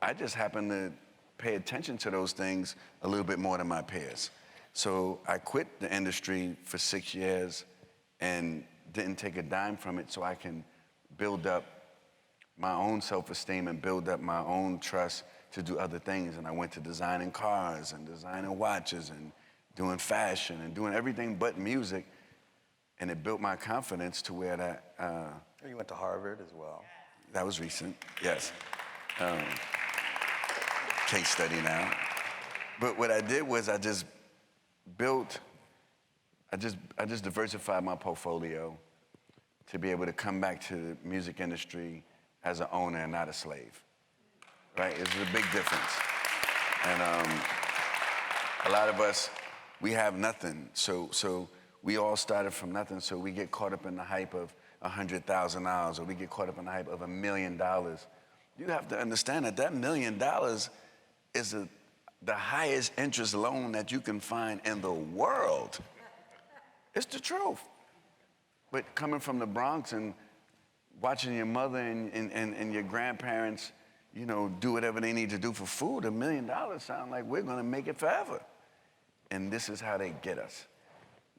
I just happen to pay attention to those things a little bit more than my peers. So I quit the industry for 6 years and didn't take a dime from it so I can build up my own self-esteem and build up my own trust to do other things. And I went to designing cars and designing watches and doing fashion and doing everything but music. And it built my confidence to where that... You went to Harvard as well. That was recent, yes. Case study now. But what I did was I just diversified my portfolio to be able to come back to the music industry as an owner and not a slave, right? It's a big difference. And a lot of us, we have nothing. So we all started from nothing, so we get caught up in the hype of $100,000, or we get caught up in the hype of $1 million. You have to understand that $1 million is the highest interest loan that you can find in the world. It's the truth. But coming from the Bronx and watching your mother and your grandparents, you know, do whatever they need to do for food, $1 million sound like we're gonna make it forever. And this is how they get us.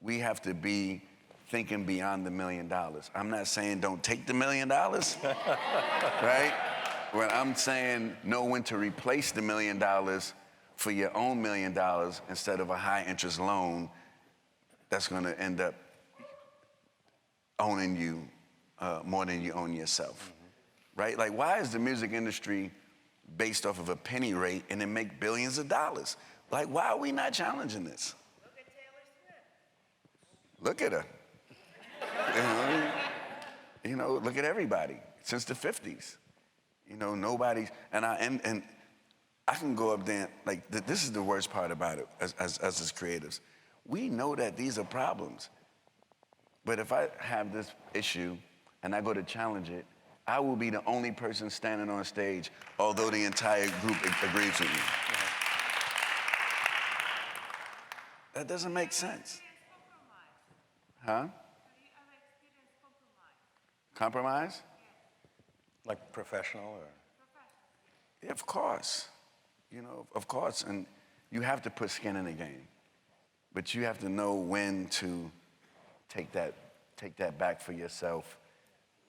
We have to be thinking beyond the $1 million. I'm not saying don't take the $1 million, right? Well, I'm saying know when to replace the $1 million for your own $1 million instead of a high interest loan that's gonna end up owning you more than you own yourself, right? Like, why is the music industry based off of a penny rate and it make billions of dollars? Like, why are we not challenging this? Look at Taylor Swift. You know, look at everybody since the 50s. You know, nobody's, and I can go up there, like, this is the worst part about it as creatives. We know that these are problems. But if I have this issue and I go to challenge it, I will be the only person standing on stage, although the entire group agrees with me. That doesn't make sense. Huh? Compromise? Like professional or? Yeah, of course. You know, of course. And you have to put skin in the game. But you have to know when to take that back for yourself.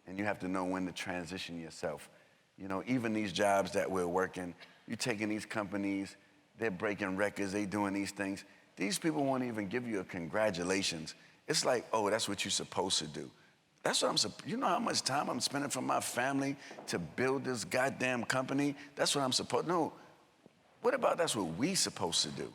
And you have to know when to transition yourself. You know, even these jobs that we're working, you're taking these companies, they're breaking records, they doing these things. These people won't even give you a congratulations. It's like, oh, that's what you're supposed to do. That's what you know how much time I'm spending from my family to build this goddamn company? That's what I'm supposed, no. What about that's what we supposed to do?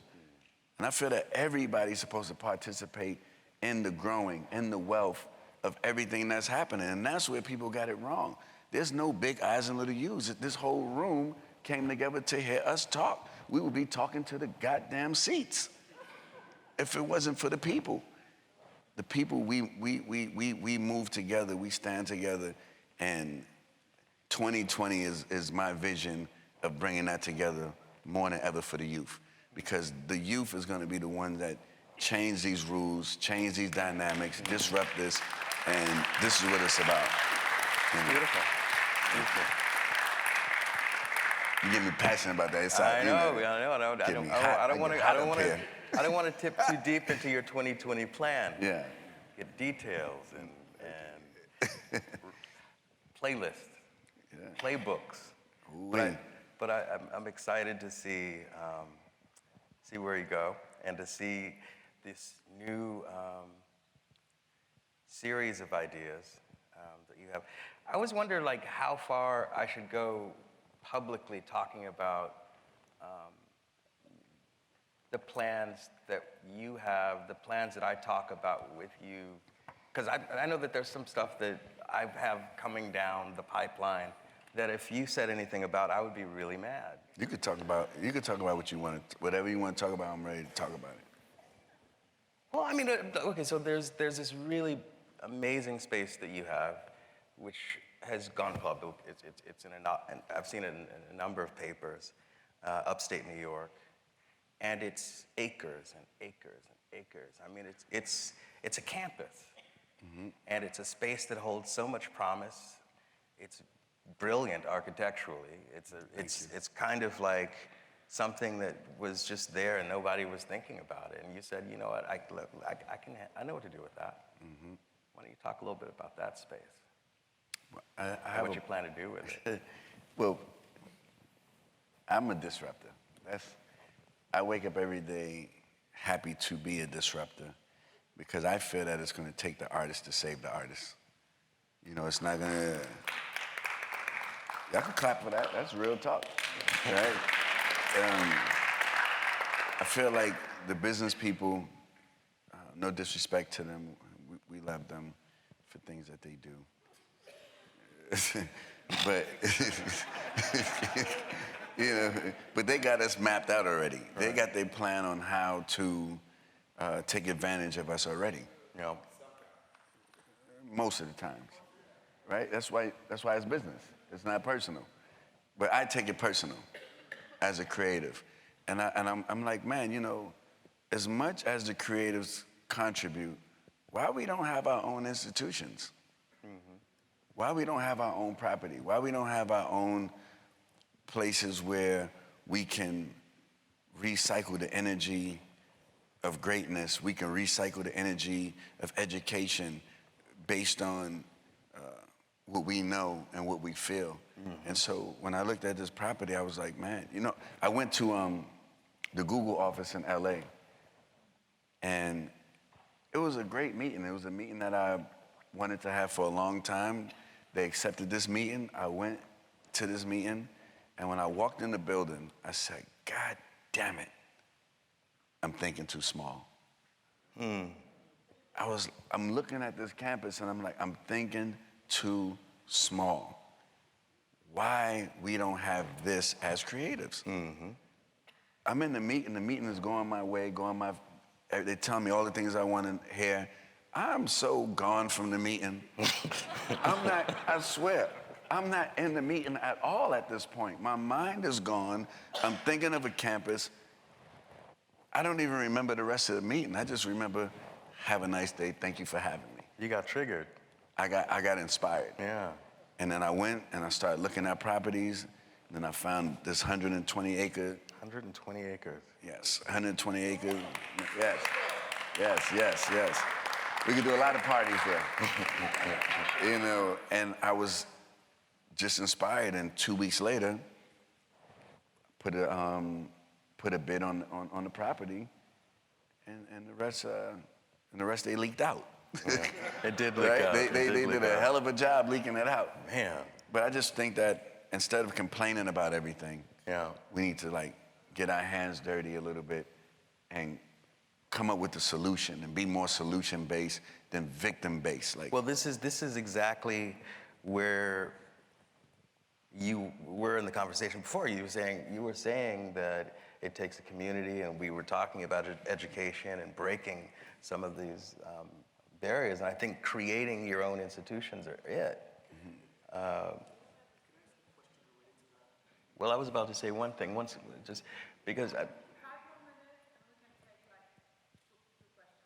And I feel that everybody's supposed to participate in the growing, in the wealth of everything that's happening. And that's where people got it wrong. There's no big I's and little U's. This whole room came together to hear us talk. We would be talking to the goddamn seats if it wasn't for the people. The people, we move together, we stand together, and 2020 is my vision of bringing that together more than ever for the youth. Because the youth is gonna be the ones that change these rules, change these dynamics, disrupt this, and this is what it's about. Beautiful. You get me passionate about that. It's I know. I don't want to tip too deep into your 2020 plan. Yeah. Get details and playlists, playbooks. But I'm excited to see where you go and to see this new series of ideas that you have. I always wonder, like, how far I should go publicly talking about the plans that you have, the plans that I talk about with you. Because I know that there's some stuff that I have coming down the pipeline that if you said anything about, I would be really mad. You could talk about what you want to, whatever you want to talk about, I'm ready to talk about it. Well, I mean, okay, so there's this really amazing space that you have, which has gone public. It's in I've seen it in a number of papers, upstate New York, and it's acres and acres and acres. I mean, it's a campus, and it's a space that holds so much promise. It's brilliant architecturally. It's kind of like something that was just there and nobody was thinking about it. And you said, you know what, I know what to do with that. Why don't you talk a little bit about that space? What you plan to do with it? Well, I'm a disruptor. I wake up every day happy to be a disruptor because I feel that it's going to take the artist to save the artist. You know, it's not going to... Y'all can clap for that. That's real talk, right? I feel like the business people, no disrespect to them, we love them for things that they do. But, you know, but they got us mapped out already. Right. They got their plan on how to take advantage of us already. You know, most of the times, right? That's why it's business. It's not personal. But I take it personal as a creative. And I'm like, man, you know, as much as the creatives contribute, why we don't have our own institutions? Why we don't have our own property? Why we don't have our own places where we can recycle the energy of greatness, we can recycle the energy of education based on what we know and what we feel. And so when I looked at this property, I was like, man, you know, I went to the Google office in LA, and it was a great meeting. It was a meeting that I wanted to have for a long time. They accepted this meeting. I went to this meeting, and when I walked in the building, I said, God damn it, I'm thinking too small. I'm looking at this campus, and I'm like, I'm thinking too small. Why we don't have this as creatives? I'm in the meeting is going my way, they tell me all the things I want to hear. I'm so gone from the meeting. I swear, I'm not in the meeting at all at this point. My mind is gone. I'm thinking of a campus. I don't even remember the rest of the meeting. I just remember, have a nice day, thank you for having me. You got triggered. I got inspired. Yeah. And then I went and I started looking at properties. And then I found this 120 acre. 120 acres. Yes, 120 acres. Yes. We could do a lot of parties there. You know, and I was just inspired, and 2 weeks later, put a bid on the property, and the rest they leaked out. Yeah. It did leak out. They did a hell of a job leaking it out. Man. But I just think that instead of complaining about everything, we need to like get our hands dirty a little bit and come up with the solution and be more solution-based than victim-based? Like, Well, this is exactly where you were in the conversation before. You were saying that it takes a community, and we were talking about education and breaking some of these barriers. And I think creating your own institutions are it. Well, I was about to say one thing, just because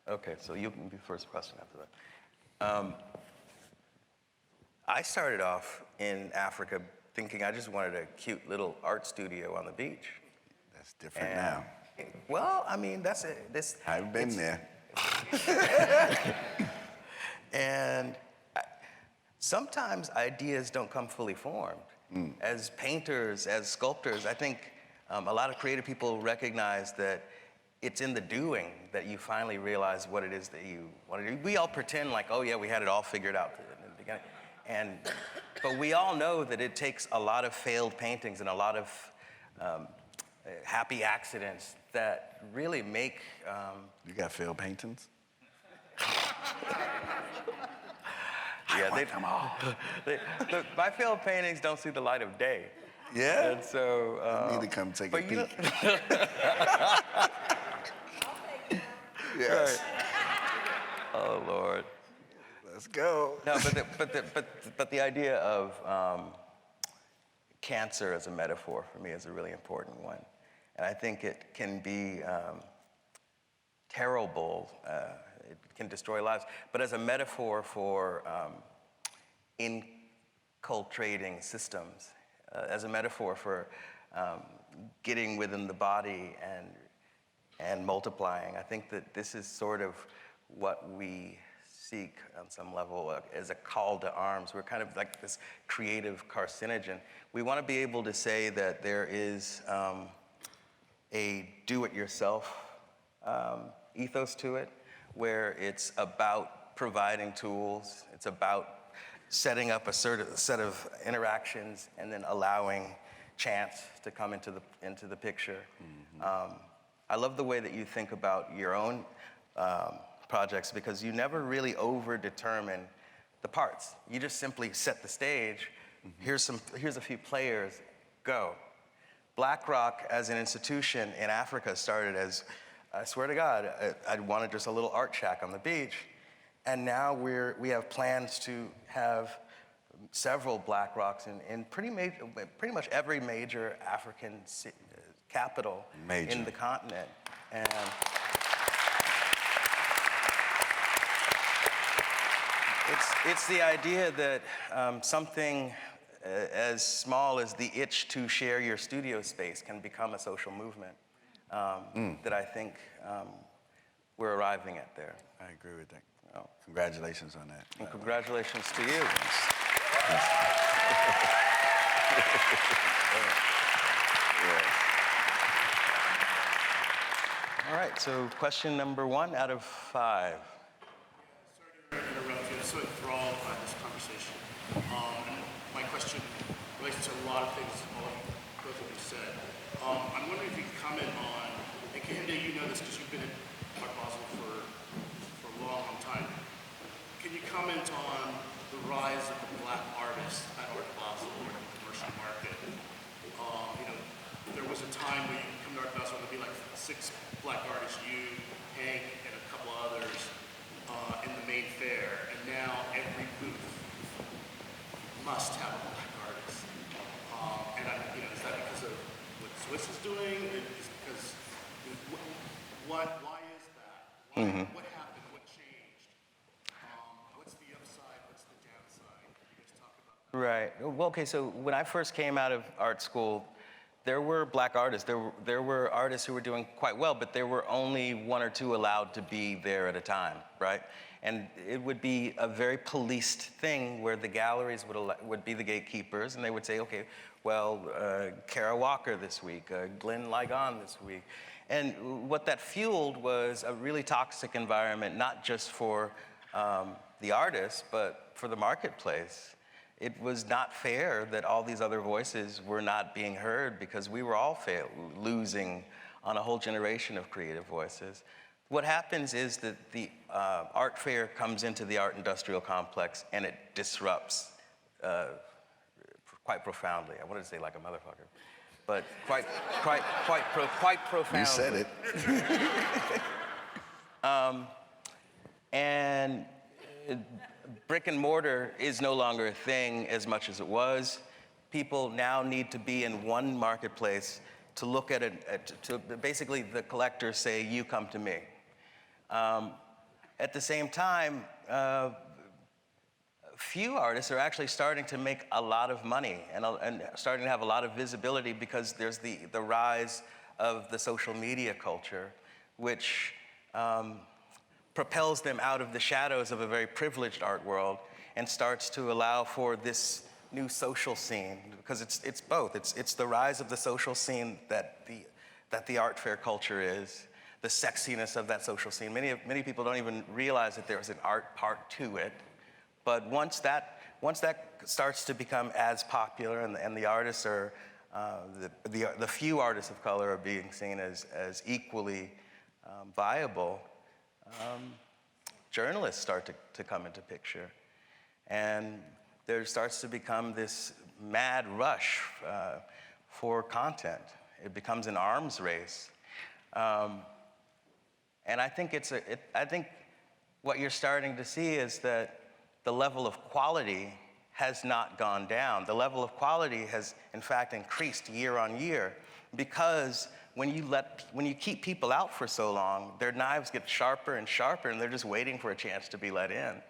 okay, so you can be first question after that. I started off in Africa thinking I just wanted a cute little art studio on the beach. that's different now. Well, I mean, that's it. I've been there. And sometimes ideas don't come fully formed. As painters, as sculptors, I think a lot of creative people recognize that it's in the doing that you finally realize what it is that you want to do. We all pretend like, oh yeah, we had it all figured out in the beginning. But we all know that it takes a lot of failed paintings and a lot of happy accidents that really make... You got failed paintings? Yeah, my failed paintings don't see the light of day. Yeah? And so... You need to come take a but you peek. Yes. Oh, Lord. Let's go. No, but the idea of cancer as a metaphor for me is a really important one. And I think it can be terrible. It can destroy lives. But as a metaphor for infiltrating systems, as a metaphor for getting within the body and multiplying, I think that this is sort of what we seek on some level as a call to arms. We're kind of like this creative carcinogen. We want to be able to say that there is a do-it-yourself ethos to it, where it's about providing tools, it's about setting up a set of interactions and then allowing chance to come into the picture. I love the way that you think about your own projects, because you never really over-determine the parts. You just simply set the stage. Here's a few players, go. BlackRock as an institution in Africa started as, I swear to God, I wanted just a little art shack on the beach. And now we have plans to have several BlackRocks in pretty much every major African capital in the continent. And it's the idea that something as small as the itch to share your studio space can become a social movement that I think we're arriving at there. I agree with that. Oh. Congratulations on that. And congratulations to you. All right, so question number 1 out of 5. Sorry to interrupt you. I'm so enthralled by this conversation. My question relates to a lot of things both of you said. I'm wondering if you can comment on, and Kehinde, you know this because you've been in Art Basel for a long, long time. Can you comment on the rise of the black artist at Art Basel or in the commercial market? There was a time when you come to Art Basel and there'd be like 6 black artists, you, Hank, and a couple others in the main fair, and now every booth must have a black artist. Is that because of what Swizz is doing? Is because why is that? What happened? What changed? What's the upside? What's the downside? Can you guys talk about that? Right. Well, okay, so when I first came out of art school, there were black artists. There were artists who were doing quite well, but there were only 1 or 2 allowed to be there at a time, right? And it would be a very policed thing where the galleries would be the gatekeepers, and they would say, okay, well, Kara Walker this week, Glenn Ligon this week. And what that fueled was a really toxic environment, not just for the artists, but for the marketplace. It was not fair that all these other voices were not being heard because we were all losing on a whole generation of creative voices. what happens is that the art fair comes into the art industrial complex and it disrupts quite profoundly. I wanted to say like a motherfucker, but quite profoundly. You said it. And brick and mortar is no longer a thing as much as it was. People now need to be in one marketplace to look at it, to basically the collectors say, you come to me. At the same time, few artists are actually starting to make a lot of money and starting to have a lot of visibility because there's the rise of the social media culture, which propels them out of the shadows of a very privileged art world and starts to allow for this new social scene, because it's both. It's the rise of the social scene that the art fair culture is, the sexiness of that social scene. Many people don't even realize that there's an art part to it. But once that starts to become as popular and the artists are, the few artists of color are being seen as equally viable, journalists start to come into picture. And there starts to become this mad rush for content. It becomes an arms race. And I think I think what you're starting to see is that the level of quality has not gone down. The level of quality has, in fact, increased year on year, because when you keep people out for so long, their knives get sharper and sharper, and they're just waiting for a chance to be let in.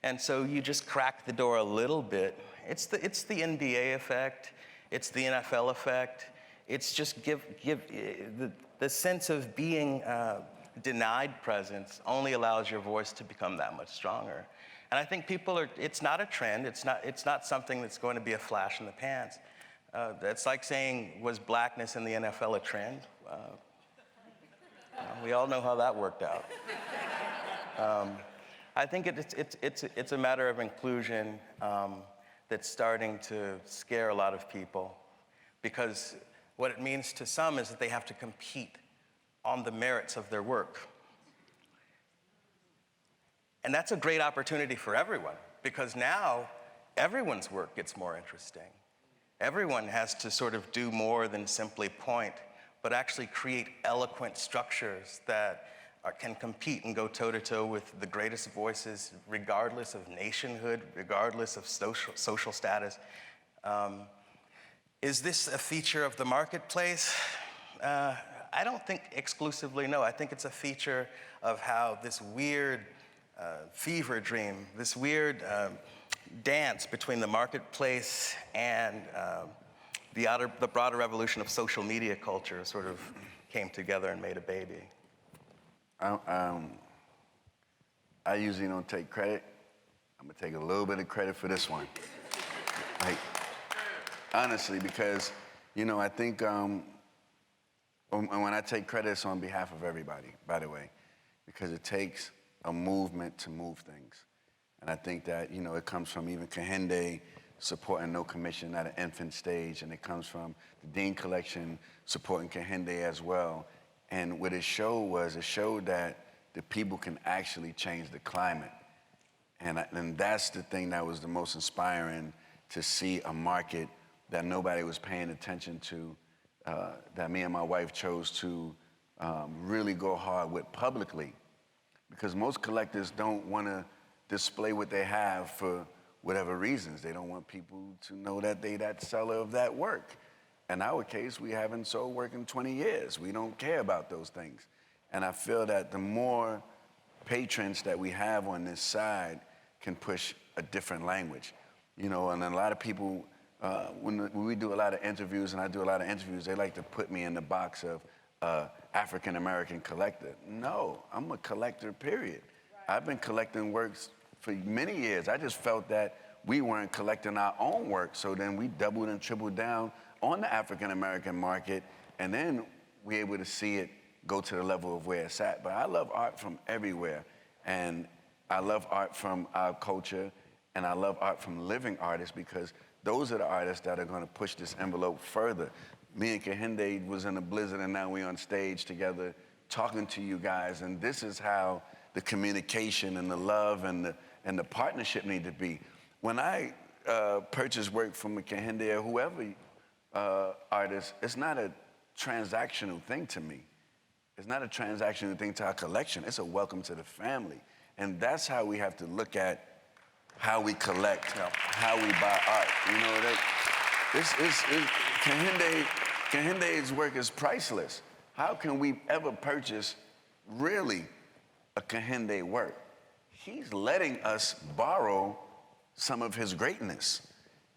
And so you just crack the door a little bit. It's the NBA effect. It's the NFL effect. It's just the sense of being denied presence only allows your voice to become that much stronger. And I think it's not a trend. It's not something that's going to be a flash in the pants. That's like saying, was blackness in the NFL a trend? We all know how that worked out. I think it's a matter of inclusion that's starting to scare a lot of people, because what it means to some is that they have to compete on the merits of their work. And that's a great opportunity for everyone, because now everyone's work gets more interesting. Everyone has to sort of do more than simply point, but actually create eloquent structures that can compete and go toe-to-toe with the greatest voices, regardless of nationhood, regardless of social status. Is this a feature of the marketplace? I don't think exclusively, no. I think it's a feature of how this weird fever dream, this weird dance between the marketplace and the broader revolution of social media culture sort of came together and made a baby. I usually don't take credit. I'm gonna take a little bit of credit for this one. Like, honestly, because, I think when I take credit, it's on behalf of everybody, by the way, because it takes a movement to move things. And I think that, it comes from even Kehinde supporting No Commission at an infant stage, and it comes from the Dean Collection supporting Kehinde as well. And what it showed that the people can actually change the climate. And that's the thing that was the most inspiring, to see a market that nobody was paying attention to, that me and my wife chose to really go hard with publicly. Because most collectors don't want to display what they have for whatever reasons. They don't want people to know that they that seller of that work. In our case, we haven't sold work in 20 years. We don't care about those things. And I feel that the more patrons that we have on this side can push a different language. And a lot of people, when we do a lot of interviews, and I do a lot of interviews, they like to put me in the box of African-American collector. No, I'm a collector, period. Right. I've been collecting works for many years. I just felt that we weren't collecting our own work, so then we doubled and tripled down on the African-American market, and then we're able to see it go to the level of where it's at. But I love art from everywhere, and I love art from our culture, and I love art from living artists, because those are the artists that are gonna push this envelope further. Me and Kehinde was in a blizzard, and now we're on stage together talking to you guys, and this is how the communication and the love and the partnership need to be. When I purchase work from a Kehinde or whoever artist, it's not a transactional thing to me. It's not a transactional thing to our collection. It's a welcome to the family. And that's how we have to look at how we collect, how we buy art. You know, Kehinde's work is priceless. How can we ever purchase really a Kehinde work? He's letting us borrow some of his greatness.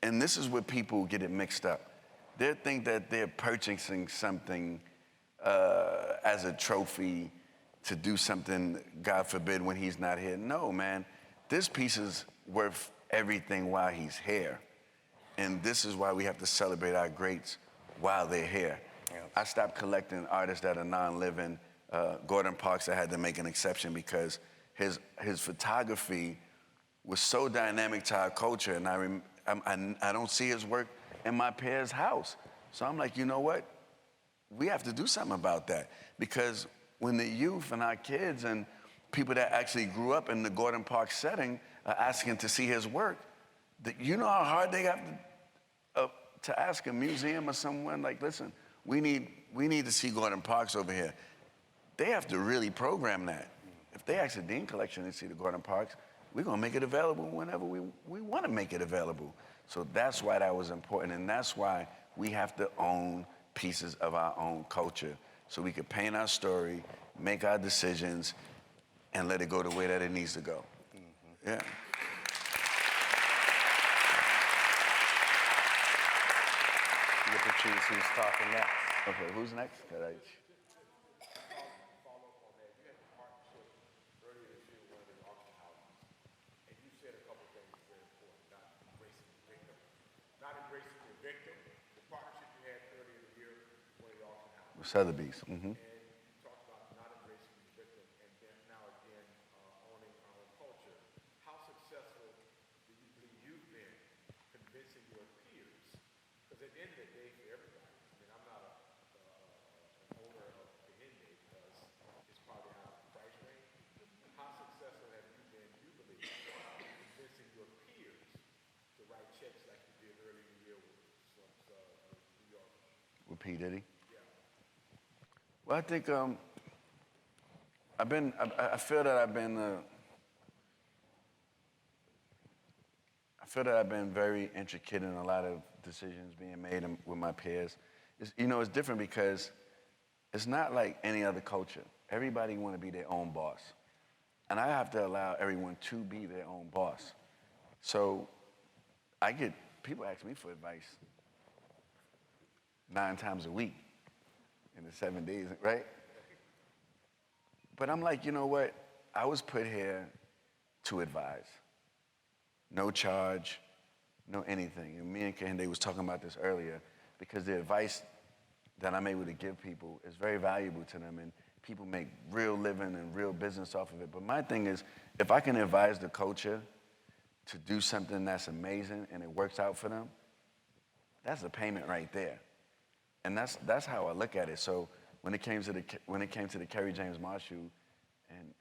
And this is where people get it mixed up. They think that they're purchasing something as a trophy to do something, God forbid, when he's not here. No, man, this piece is worth everything while he's here. And this is why we have to celebrate our greats while they're here. Yeah. I stopped collecting artists that are non-living. Gordon Parks, I had to make an exception because his photography was so dynamic to our culture, and I don't see his work in my peers' house. So I'm like, you know what? We have to do something about that, because when the youth and our kids and people that actually grew up in the Gordon Parks setting are asking to see his work, you know how hard they have to ask a museum or someone, like, listen, we need to see Gordon Parks over here. They have to really program that. If they ask the Dean Collection to see the Gordon Parks, we're gonna make it available whenever we wanna make it available. So that's why that was important, and that's why we have to own pieces of our own culture so we could paint our story, make our decisions, and let it go the way that it needs to go. Mm-hmm. Yeah. You get to choose who's talking next. Okay, who's next? Sotheby's. Mm-hmm. And you talked about not embracing the victim and then now again owning our own culture. How successful do you believe you've been convincing your peers? Because at the end of the day, for everybody, I mean, I'm not an owner of Kehinde because it's probably out of the price range. How successful have you been, you believe, convincing your peers to write checks like you did earlier in the year with New York? With P. Diddy? Well, I think I feel that I've been very intricate in a lot of decisions being made with my peers. It's different because it's not like any other culture. Everybody want to be their own boss. And I have to allow everyone to be their own boss. So people ask me for advice 9 times a week. In the 7 days, right? But I'm like, you know what? I was put here to advise. No charge, no anything. And me and Kehinde was talking about this earlier, because the advice that I'm able to give people is very valuable to them, and people make real living and real business off of it. But my thing is, if I can advise the culture to do something that's amazing and it works out for them, that's a payment right there. And that's how I look at it. So when it came to the Kerry James Marshall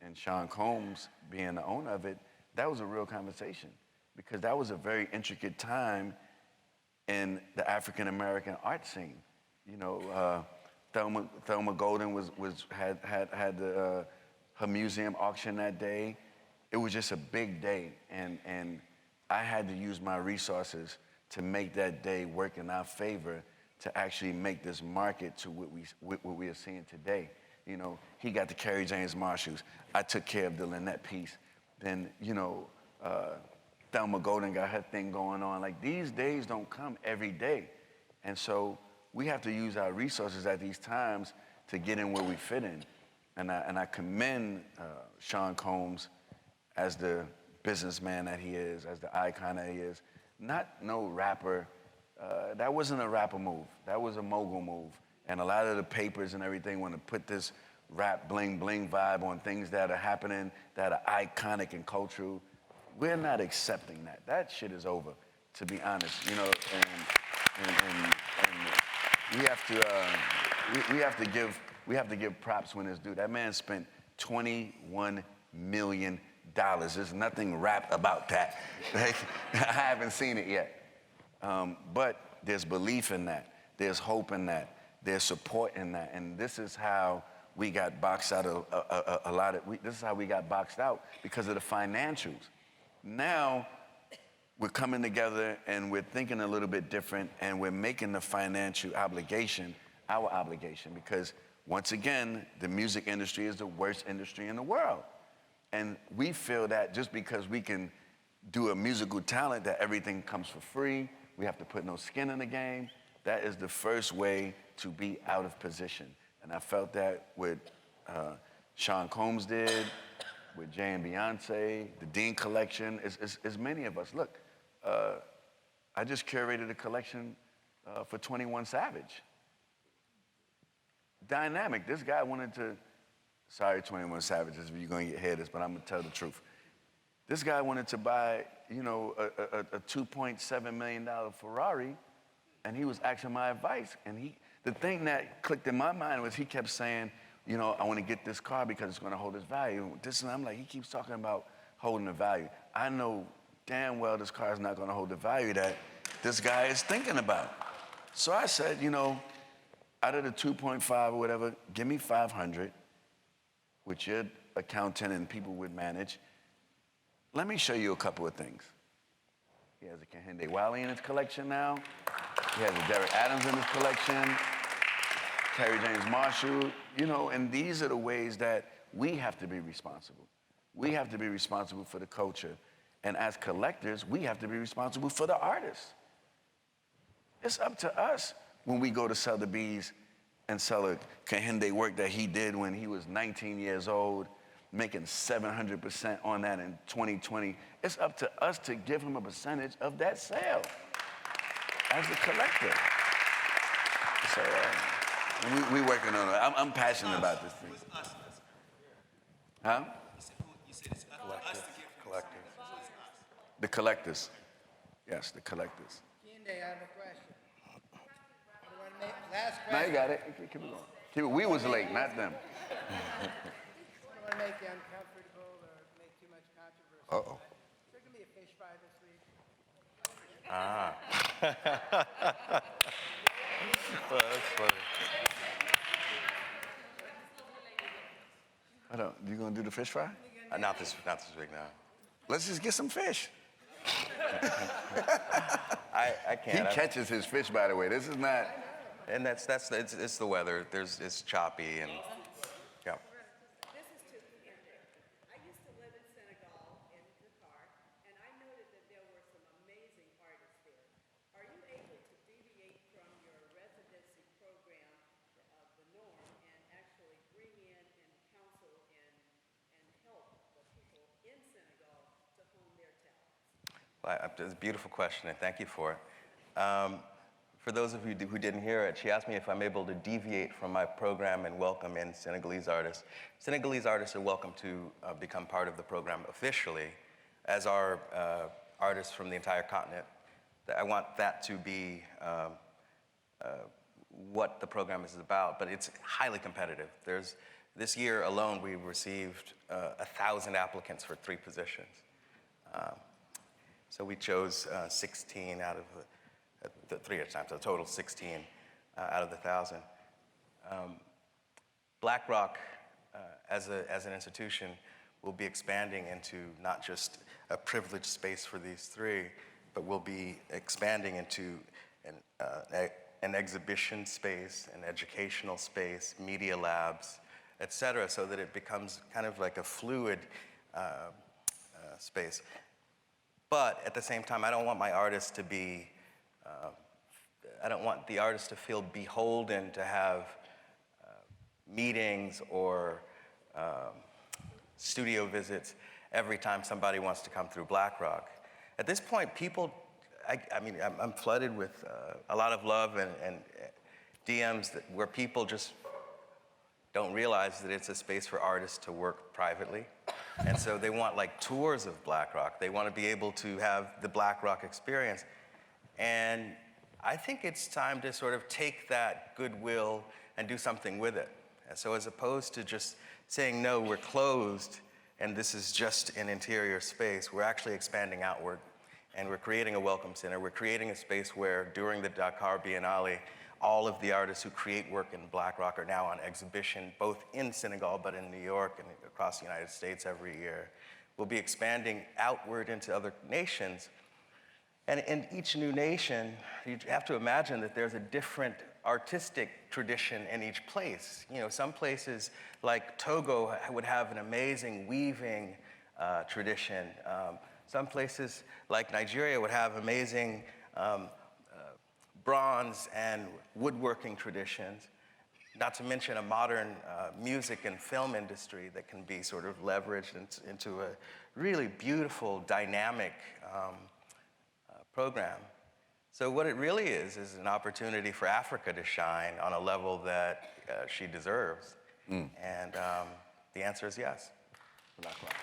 and Sean Combs being the owner of it, that was a real conversation, because that was a very intricate time in the African American art scene. You know, Thelma Golden had her museum auction that day. It was just a big day, and I had to use my resources to make that day work in our favor, to actually make this market to what we are seeing today. You know, he got the Kerry James Marshalls. I took care of the Lynette piece. Then, Thelma Golden got her thing going on. Like, these days don't come every day. And so we have to use our resources at these times to get in where we fit in. And I commend Sean Combs as the businessman that he is, as the icon that he is. Not no rapper. That wasn't a rapper move. That was a mogul move. And a lot of the papers and everything want to put this rap bling bling vibe on things that are happening that are iconic and cultural. We're not accepting that. That shit is over, to be honest. You know, and we have to give we have to give props when it's due. That man spent $21 million. There's nothing rap about that. Like, I haven't seen it yet. But there's belief in that. There's hope in that. There's support in that. And this is how we got boxed out of this is how we got boxed out because of the financials. Now, we're coming together and we're thinking a little bit different and we're making the financial obligation our obligation because, once again, the music industry is the worst industry in the world. And we feel that just because we can do a musical talent that everything comes for free, we have to put no skin in the game. That is the first way to be out of position. And I felt that with Sean Combs did, with Jay and Beyonce, the Dean collection, as many of us. Look, I just curated a collection for 21 Savage. Dynamic. This guy wanted to, sorry 21 Savages, you're gonna get haters, but I'm gonna tell the truth. This guy wanted to buy, you know, a $2.7 million Ferrari, and he was asking my advice. And the thing that clicked in my mind was he kept saying, you know, I want to get this car because it's going to hold its value. And I'm like, he keeps talking about holding the value. I know damn well this car is not going to hold the value that this guy is thinking about. So I said, you know, out of the 2.5 or whatever, give me 500, which your accountant and people would manage. Let me show you a couple of things. He has a Kehinde Wiley in his collection now. He has a Derek Adams in his collection. Terry James Marshall, you know, and these are the ways that we have to be responsible. We have to be responsible for the culture. And as collectors, we have to be responsible for the artists. It's up to us when we go to Sotheby's and sell a Kehinde work that he did when he was 19 years old, making 700% on that in 2020. It's up to us to give him a percentage of that sale as a collector. So we working on it. I'm passionate about this thing. Huh? You said it's us to give Collectors. The collectors. Yes, the collectors. Kehinde, I have a question. Last Now question. you got it. Keep it going. We was late, not them. I don't want to make you uncomfortable or make too much controversy. Uh-oh. Is there going to be a fish fry this week? That's funny. I don't. You gonna do the fish fry? Not this week, no. Let's just get some fish. I He can't. catches his fish, by the way. This is not. And it's the weather. It's choppy and yeah. This is to Kehinde. I used to live in Senegal in Dakar, and I noted that there were some amazing artists there. Are you able to deviate from your residency program of the norm and actually bring in and counsel and help the people in Senegal to hone their talents? Well, it's a beautiful question, and thank you for it. For those of you who didn't hear it, she asked me if I'm able to deviate from my program and welcome in Senegalese artists. Senegalese artists are welcome to become part of the program officially, as are artists from the entire continent. I want that to be what the program is about, but it's highly competitive. This year alone, we received 1,000 applicants for 3 positions. So we chose 16 out of the 3 at a time, so a total 16 out of the 1,000. BlackRock, as an institution, will be expanding into not just a privileged space for these 3, but we'll be expanding into an exhibition space, an educational space, media labs, et cetera, so that it becomes kind of like a fluid space. But at the same time, I don't want my artists to be I don't want the artists to feel beholden to have meetings or studio visits every time somebody wants to come through BlackRock. At this point, people, I'm flooded with a lot of love and DMs where people just don't realize that it's a space for artists to work privately. And so they want like tours of BlackRock. They want to be able to have the BlackRock experience. And I think it's time to sort of take that goodwill and do something with it. And so as opposed to just saying, no, we're closed, and this is just an interior space, we're actually expanding outward. And we're creating a welcome center. We're creating a space where during the Dakar Biennale, all of the artists who create work in Black Rock are now on exhibition, both in Senegal, but in New York and across the United States every year. We'll be expanding outward into other nations. And in each new nation, you have to imagine that there's a different artistic tradition in each place. You know, some places like Togo would have an amazing weaving tradition. Some places like Nigeria would have amazing bronze and woodworking traditions, not to mention a modern music and film industry that can be sort of leveraged into a really beautiful, dynamic program. So what it really is an opportunity for Africa to shine on a level that she deserves. And the answer is yes. Black Rock.